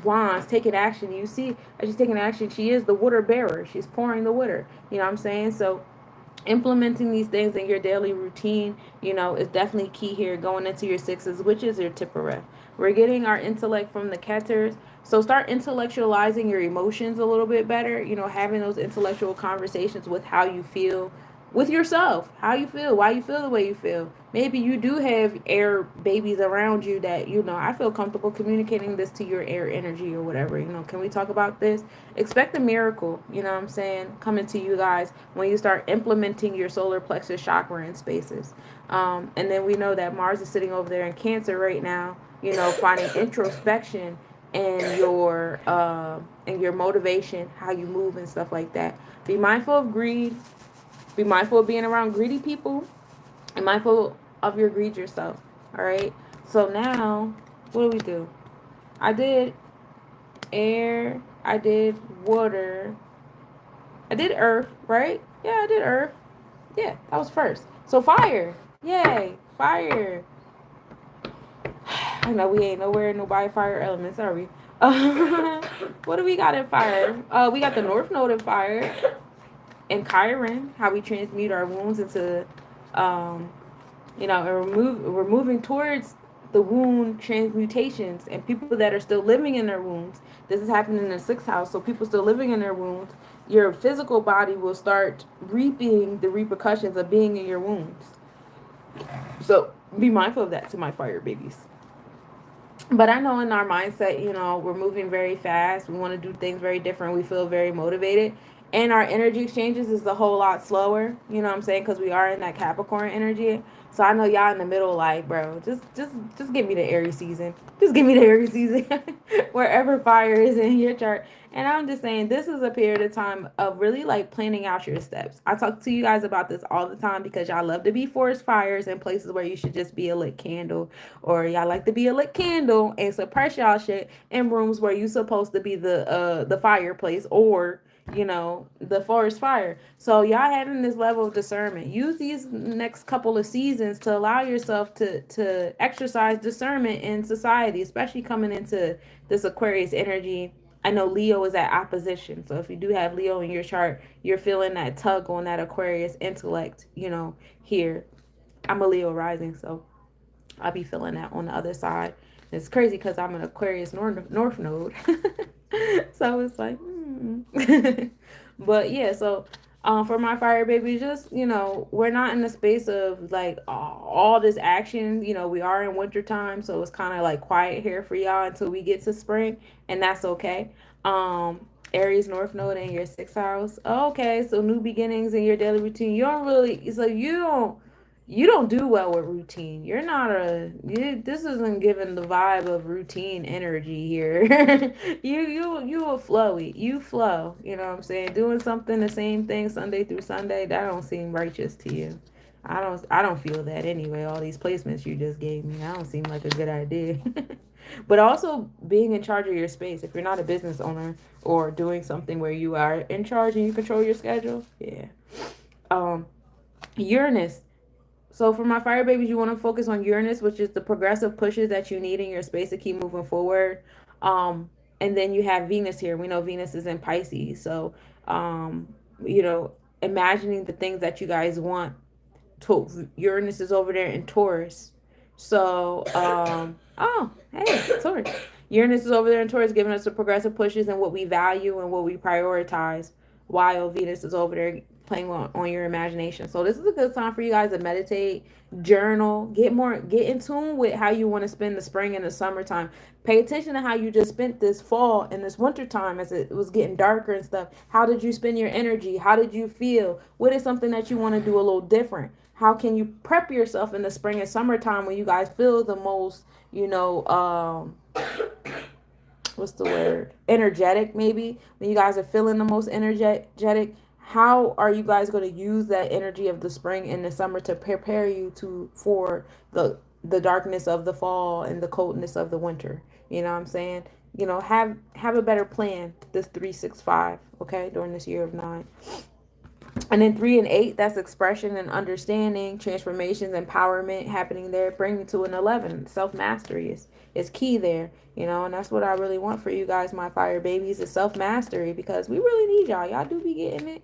Wands taking action. You see, as she's taking action, she is the water bearer. She's pouring the water. You know what I'm saying? So implementing these things in your daily routine, is definitely key here going into your sixes, which is your Tippereth. We're getting our intellect from the Ketters. So start intellectualizing your emotions a little bit better, having those intellectual conversations with how you feel with yourself, how you feel, why you feel the way you feel. Maybe you do have air babies around you that, I feel comfortable communicating this to your air energy or whatever. Can we talk about this? Expect a miracle, what I'm saying, coming to you guys when you start implementing your solar plexus chakra in spaces. And then we know that Mars is sitting over there in Cancer right now, finding introspection and your motivation, how you move and stuff like that. Be mindful of greed. Be mindful of being around greedy people and mindful of your greed yourself. All right. So now, what do we do? I did air. I did water. I did earth, right? Yeah, I did earth. Yeah, that was first. So fire. Yay. Fire. I know we ain't nowhere nobody fire elements, are we? What do we got in fire? We got the North Node in fire. And Chiron, how we transmute our wounds into, and we're moving towards the wound transmutations and people that are still living in their wounds. This is happening in the sixth house, so people still living in their wounds. Your physical body will start reaping the repercussions of being in your wounds. So be mindful of that to my fire babies. But I know in our mindset, we're moving very fast. We want to do things very different. We feel very motivated. And our energy exchanges is a whole lot slower. You know what I'm saying? Because we are in that Capricorn energy. So I know y'all in the middle like, bro, just give me the Aries season. Just give me the Aries season. Wherever fire is in your chart. And I'm just saying this is a period of time of really like planning out your steps. I talk to you guys about this all the time because y'all love to be forest fires in places where you should just be a lit candle. Or y'all like to be a lit candle and suppress y'all shit in rooms where you supposed to be the fireplace or the forest fire. So y'all having this level of discernment. Use these next couple of seasons to allow yourself to exercise discernment in society, especially coming into this Aquarius energy. I know Leo is at opposition. So if you do have Leo in your chart, you're feeling that tug on that Aquarius intellect, here. I'm a Leo rising, so I'll be feeling that on the other side. It's crazy because I'm an Aquarius North Node. So it's like, But yeah, so for my fire baby, just we're not in the space of like all this action. We are in winter time, so it's kind of like quiet here for y'all until we get to spring, and that's okay. Aries North Node in your sixth house. Okay, so new beginnings in your daily routine. You don't really, so you don't do well with routine. You're not this isn't giving the vibe of routine energy here. You a flowy. You flow. You know what I'm saying? Doing something the same thing Sunday through Sunday, that don't seem righteous to you. I don't feel that anyway. All these placements you just gave me, I don't seem like a good idea. But also being in charge of your space. If you're not a business owner or doing something where you are in charge and you control your schedule, yeah. Um, Uranus. So for my fire babies, you want to focus on Uranus, which is the progressive pushes that you need in your space to keep moving forward. And then you have Venus here. We know Venus is in Pisces. So, um, you know, imagining the things that you guys want. Uranus is over there in Taurus. So, oh, hey, Taurus. Uranus is over there in Taurus, giving us the progressive pushes and what we value and what we prioritize, while Venus is over there playing on your imagination. So this is a good time for you guys to meditate, journal, get in tune with how you want to spend the spring and the summertime. Pay attention to how you just spent this fall and this winter time as it was getting darker and stuff. How did you spend your energy? How did you feel? What is something that you want to do a little different? How can you prep yourself in the spring and summertime when you guys feel the most, what's the word? Energetic, maybe. When you guys are feeling the most energetic, how are you guys going to use that energy of the spring and the summer to prepare you for the darkness of the fall and the coldness of the winter? You know what I'm saying? Have a better plan this 365, okay, during this year of 9. And then 3 and 8, that's expression and understanding, transformations, empowerment happening there. Bring me to an 11. Self mastery is key there, and that's what I really want for you guys, my fire babies, is self mastery, because we really need y'all. Y'all do be getting it.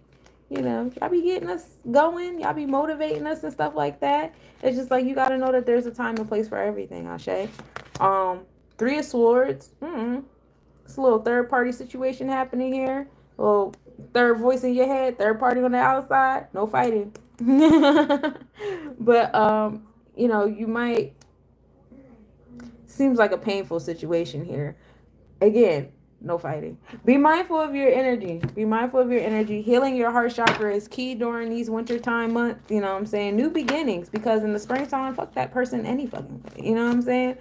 Y'all be getting us going. Y'all be motivating us and stuff like that. It's just like you got to know that there's a time and place for everything, Ashe. 3 of Swords. It's a little third party situation happening here. A little third voice in your head, third party on the outside. No fighting. But you might, seems like a painful situation here. Again, no fighting. Be mindful of your energy. Be mindful of your energy. Healing your heart chakra is key during these wintertime months. You know what I'm saying? New beginnings, because in the springtime, fuck that person any fucking way. You know what I'm saying?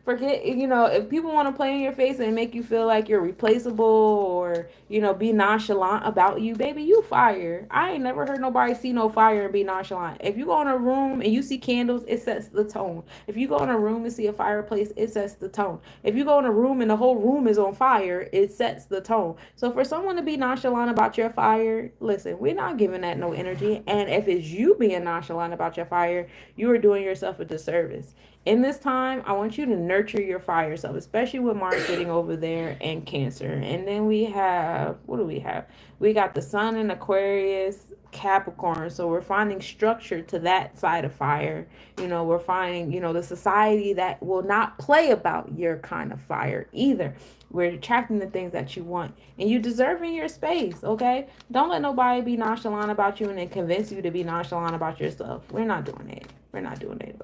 Forget, if people want to play in your face and make you feel like you're replaceable, or, be nonchalant about you, baby, you fire. I ain't never heard nobody see no fire and be nonchalant. If you go in a room and you see candles, it sets the tone. If you go in a room and see a fireplace, it sets the tone. If you go in a room and the whole room is on fire, it sets the tone. So for someone to be nonchalant about your fire, listen, we're not giving that no energy. And if it's you being nonchalant about your fire, you are doing yourself a disservice. In this time, I want you to nurture your fire self, especially with Mars sitting over there and Cancer. And then we have, what do we have? We got the Sun in Aquarius, Capricorn. So we're finding structure to that side of fire. We're finding, the society that will not play about your kind of fire either. We're attracting the things that you want, and you deserve in your space, okay? Don't let nobody be nonchalant about you and then convince you to be nonchalant about yourself. We're not doing it. We're not doing it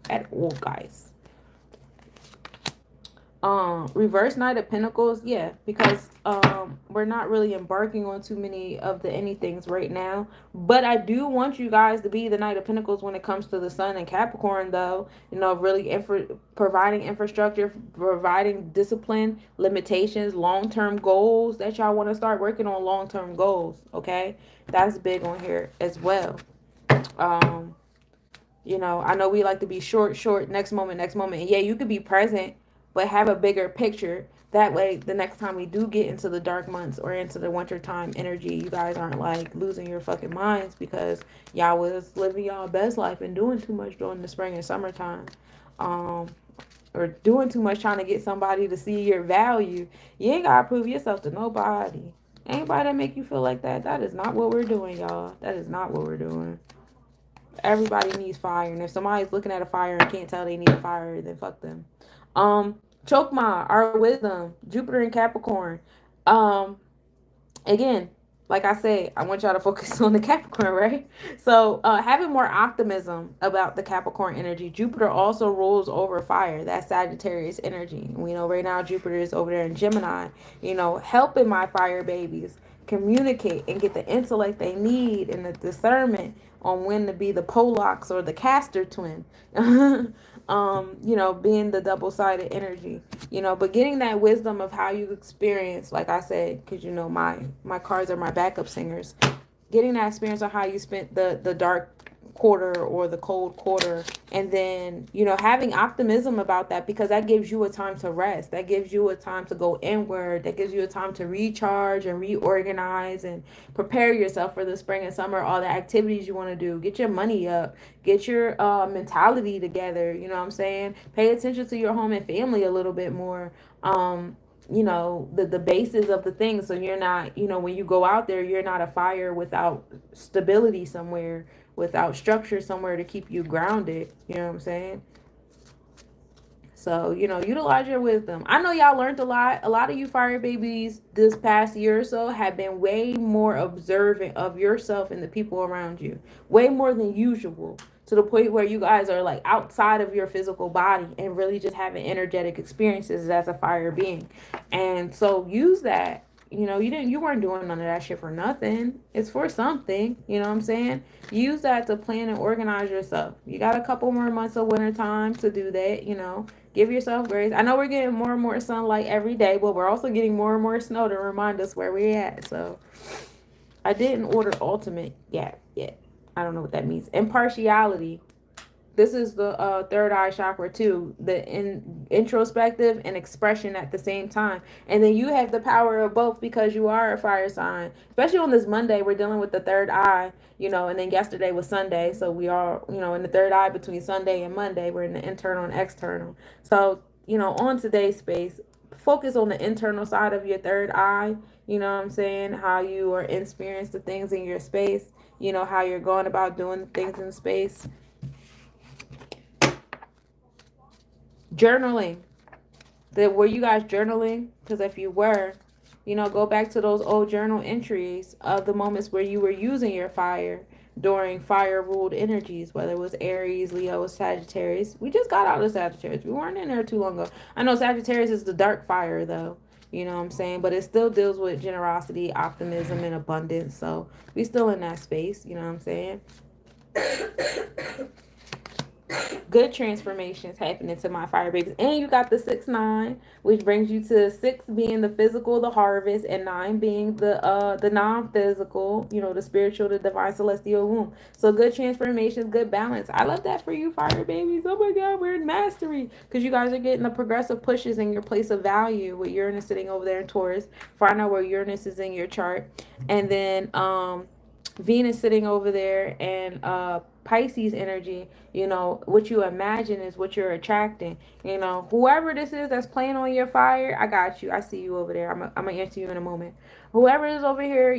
at all, guys. Reverse Knight of Pentacles, yeah, because we're not really embarking on too many of the anythings right now. But I do want you guys to be the Knight of Pentacles when it comes to the Sun and Capricorn, though. Really providing infrastructure, providing discipline, limitations, long-term goals that y'all want to start working on. Long-term goals, okay? That's big on here as well. I know we like to be short, next moment. And yeah, you could be present, but have a bigger picture. That way, the next time we do get into the dark months or into the wintertime energy, you guys aren't like losing your fucking minds because y'all was living y'all best life and doing too much during the spring and summertime. Or doing too much trying to get somebody to see your value. You ain't gotta prove yourself to nobody. Anybody that make you feel like that, that is not what we're doing, y'all. That is not what we're doing. Everybody needs fire, and if somebody's looking at a fire and can't tell they need a fire, then fuck them. Chokma, our wisdom, Jupiter and Capricorn. Again, like I said, I want y'all to focus on the Capricorn, right? So having more optimism about the Capricorn energy. Jupiter also rules over fire. That's Sagittarius energy. We know right now Jupiter is over there in Gemini, helping my fire babies communicate and get the intellect they need and the discernment on when to be the Polox or the Castor twin. Being the double-sided energy, but getting that wisdom of how you experience, like I said, because my cards are my backup singers, getting that experience of how you spent the dark quarter or the cold quarter, and then having optimism about that, because that gives you a time to rest, that gives you a time to go inward, that gives you a time to recharge and reorganize and prepare yourself for the spring and summer, all the activities you want to do, get your money up, get your mentality together, what I'm saying, pay attention to your home and family a little bit more, the basis of the thing, so you're not, when you go out there, you're not a fire without stability somewhere, without structure somewhere to keep you grounded. You know what I'm saying? So, utilize your wisdom. I know y'all learned a lot. A lot of you fire babies this past year or so have been way more observant of yourself and the people around you. Way more than usual. To the point where you guys are like outside of your physical body and really just having energetic experiences as a fire being. And so use that. You weren't doing none of that shit for nothing. It's for something. You know what I'm saying? Use that to plan and organize yourself. You got a couple more months of winter time to do that. Give yourself grace. I know we're getting more and more sunlight every day, but we're also getting more and more snow to remind us where we're at. So I didn't order ultimate yet. I don't know what that means. Impartiality. This is the third eye chakra too, the introspective and expression at the same time. And then you have the power of both because you are a fire sign. Especially on this Monday, we're dealing with the third eye, and then yesterday was Sunday. So we are, in the third eye between Sunday and Monday. We're in the internal and external. So, on today's space, focus on the internal side of your third eye. You know what I'm saying? How you are experiencing the things in your space. How you're going about doing things in space. Journaling. Were you guys journaling? Because if you were, go back to those old journal entries of the moments where you were using your fire during fire ruled energies, whether it was Aries, Leo, Sagittarius. We just got out of Sagittarius. We weren't in there too long ago. I know Sagittarius is the dark fire though. You know what I'm saying? But it still deals with generosity, optimism, and abundance. So we still in that space. You know what I'm saying? Good transformations happening to my fire babies. And you got the 6-9, which brings you to 6 being the physical, the harvest, and 9 being the non-physical, the spiritual, the divine celestial womb. So good transformations, good balance. I love that for you, fire babies. Oh my God, we're in mastery. Because you guys are getting the progressive pushes in your place of value with Uranus sitting over there in Taurus. Find out where Uranus is in your chart. And then Venus sitting over there and Pisces energy, what you imagine is what you're attracting. Whoever this is that's playing on your fire, I got you. I see you over there. I'm gonna answer you in a moment. Whoever is over here,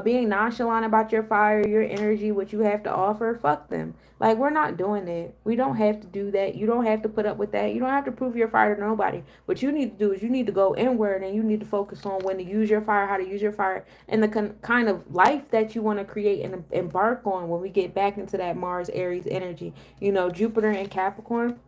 being nonchalant about your fire, your energy, what you have to offer, fuck them. Like, we're not doing that. We don't have to do that. You don't have to put up with that. You don't have to prove your fire to nobody. What you need to do is you need to go inward and you need to focus on when to use your fire, how to use your fire, and the kind of life that you want to create and embark on when we get back into that Mars Aries energy. Jupiter and Capricorn,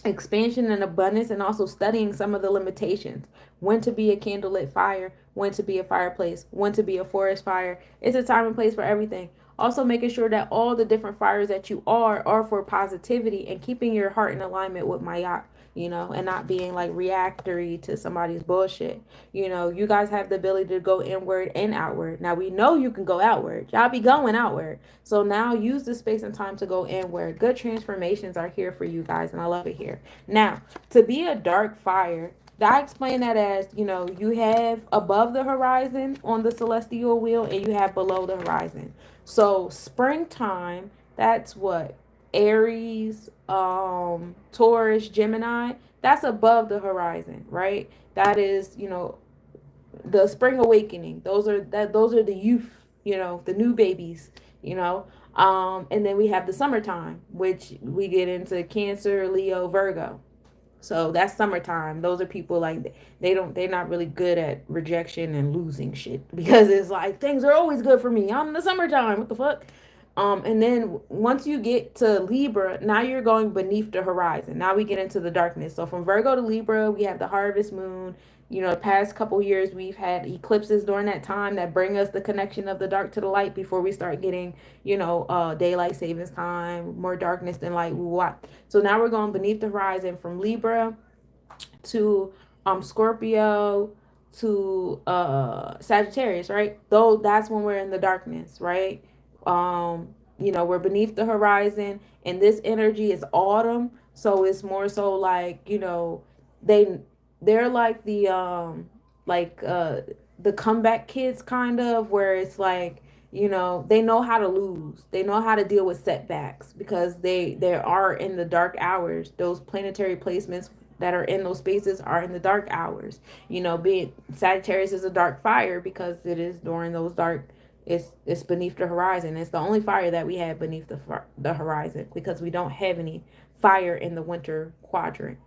expansion and abundance, and also studying some of the limitations. When to be a candlelit fire, when to be a fireplace, when to be a forest fire. It's a time and place for everything. Also making sure that all the different fires that you are for positivity and keeping your heart in alignment with Mayat, and not being like reactory to somebody's bullshit. You guys have the ability to go inward and outward. Now we know you can go outward. Y'all be going outward. So now use the space and time to go inward. Good transformations are here for you guys, and I love it here. Now, to be a dark fire, I explain that as, you have above the horizon on the celestial wheel and you have below the horizon. So springtime, that's what? Aries, Taurus, Gemini, that's above the horizon, right? That is, the spring awakening. Those are the youth, the new babies, and then we have the summertime, which we get into Cancer, Leo, Virgo. So that's summertime. Those are people like they're not really good at rejection and losing shit because it's like things are always good for me. I'm in the summertime. What the fuck? And then once you get to Libra, now you're going beneath the horizon. Now we get into the darkness. So from Virgo to Libra, we have the harvest moon. The past couple years we've had eclipses during that time that bring us the connection of the dark to the light before we start getting, daylight savings time, more darkness than light. So now we're going beneath the horizon from Libra to Scorpio to Sagittarius, right? Though that's when we're in the darkness, right? We're beneath the horizon, and this energy is autumn, so it's more so like, they they're like the comeback kids, kind of, where it's like, they know how to lose, they know how to deal with setbacks because they are in the dark hours. Those planetary placements that are in those spaces are in the dark hours. Being Sagittarius is a dark fire because it is during those dark, it's beneath the horizon. It's the only fire that we have beneath the horizon because we don't have any fire in the winter quadrant.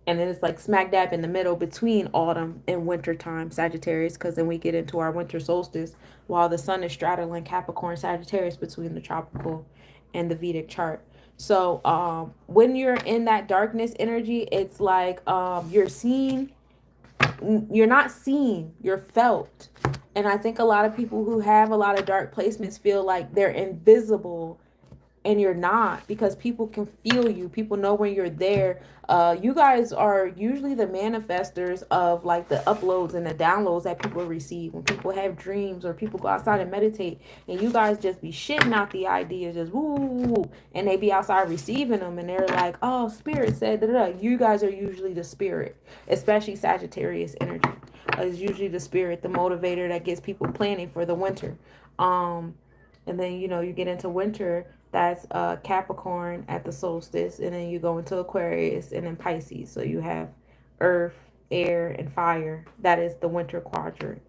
And then it's like smack dab in the middle between autumn and winter time, Sagittarius, because then we get into our winter solstice while the sun is straddling Capricorn Sagittarius between the tropical and the Vedic chart. So when you're in that darkness energy, it's like you're not seen, you're felt. And I think a lot of people who have a lot of dark placements feel like they're invisible, and you're not, because people can feel you. People know when you're there. You guys are usually the manifestors of like the uploads and the downloads that people receive when people have dreams or people go outside and meditate, and you guys just be shitting out the ideas, just woo, woo, woo, and they be outside receiving them, and they're like, oh, spirit said da, da, da. You guys are usually the spirit, especially Sagittarius energy is usually the spirit, the motivator that gets people planning for the winter. And then you get into winter, that's Capricorn at the solstice, and then you go into Aquarius and then Pisces. So you have earth, air, and fire. That is the winter quadrant.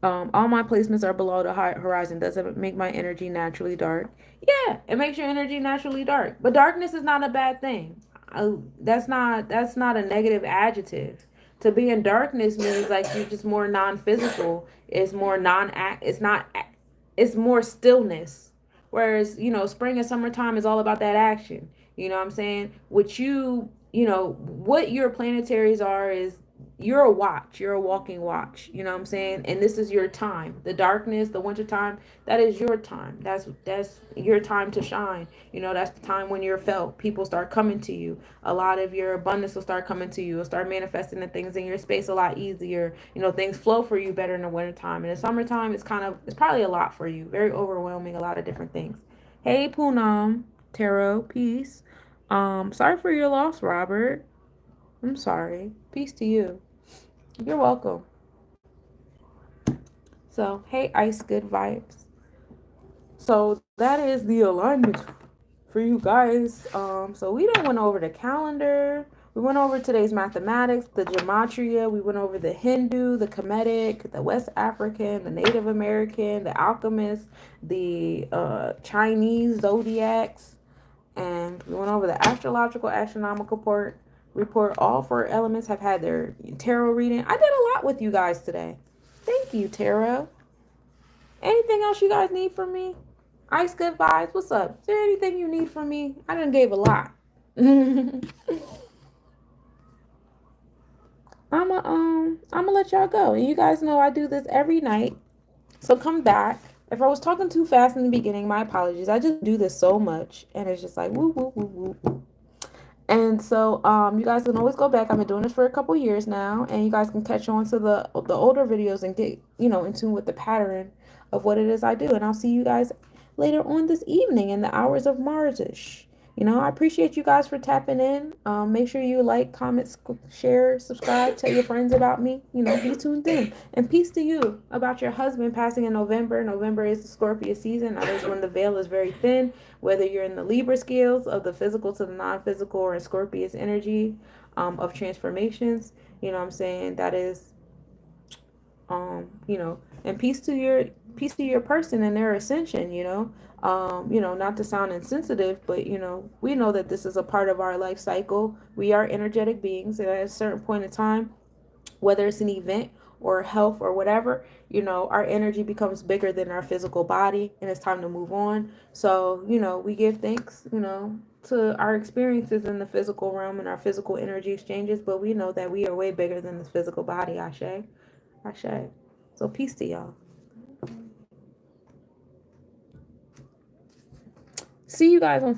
All my placements are below the horizon. Does it make my energy naturally dark? Yeah, it makes your energy naturally dark. But darkness is not a bad thing. That's not a negative adjective. To be in darkness means like you're just more non-physical. It's more non-act. It's more stillness. Whereas, spring and summertime is all about that action. You know what I'm saying? What your planetaries are is you're a watch. You're a walking watch. You know what I'm saying? And this is your time. The darkness, the winter time, that is your time. That's your time to shine. That's the time when you're felt. People start coming to you. A lot of your abundance will start coming to you. You'll start manifesting the things in your space a lot easier. Things flow for you better in the winter time. In the summertime, it's probably a lot for you. Very overwhelming, a lot of different things. Hey, Poonam, Tarot, peace. Sorry for your loss, Robert. I'm sorry. Peace to you. You're welcome. So, hey, Ice, good vibes. So that is the alignment for you guys. So we done went over the calendar. We went over today's mathematics, the gematria. We went over the Hindu, the Kemetic, the West African, the Native American, the alchemist, the Chinese zodiacs, and we went over the astrological astronomical report. All four elements have had their tarot reading. I did a lot with you guys today. Thank you, tarot. Anything else you guys need from me? Ice, good vibes. What's up? Is there anything you need from me? I done gave a lot. I'ma let y'all go. And you guys know I do this every night. So come back. If I was talking too fast in the beginning, my apologies. I just do this so much, and it's just like woo woo woo woo woo. And so you guys can always go back. I've been doing this for a couple years now, and you guys can catch on to the older videos and get in tune with the pattern of what it is I do. And I'll see you guys later on this evening in the hours of Marsish. I appreciate you guys for tapping in. Make sure you like, comment, share, subscribe, tell your friends about me. Be tuned in. And peace to you about your husband passing in November. November is the Scorpio season. That is when the veil is very thin. Whether you're in the Libra scales of the physical to the non-physical, or in Scorpius energy of transformations. You know what I'm saying? That is, and peace to piece of your person and their ascension, not to sound insensitive, but we know that this is a part of our life cycle. We are energetic beings, and at a certain point in time, whether it's an event or health or whatever, our energy becomes bigger than our physical body, and it's time to move on. So, we give thanks, to our experiences in the physical realm and our physical energy exchanges, but we know that we are way bigger than this physical body. Ashe. Ashe. So peace to y'all. See you guys on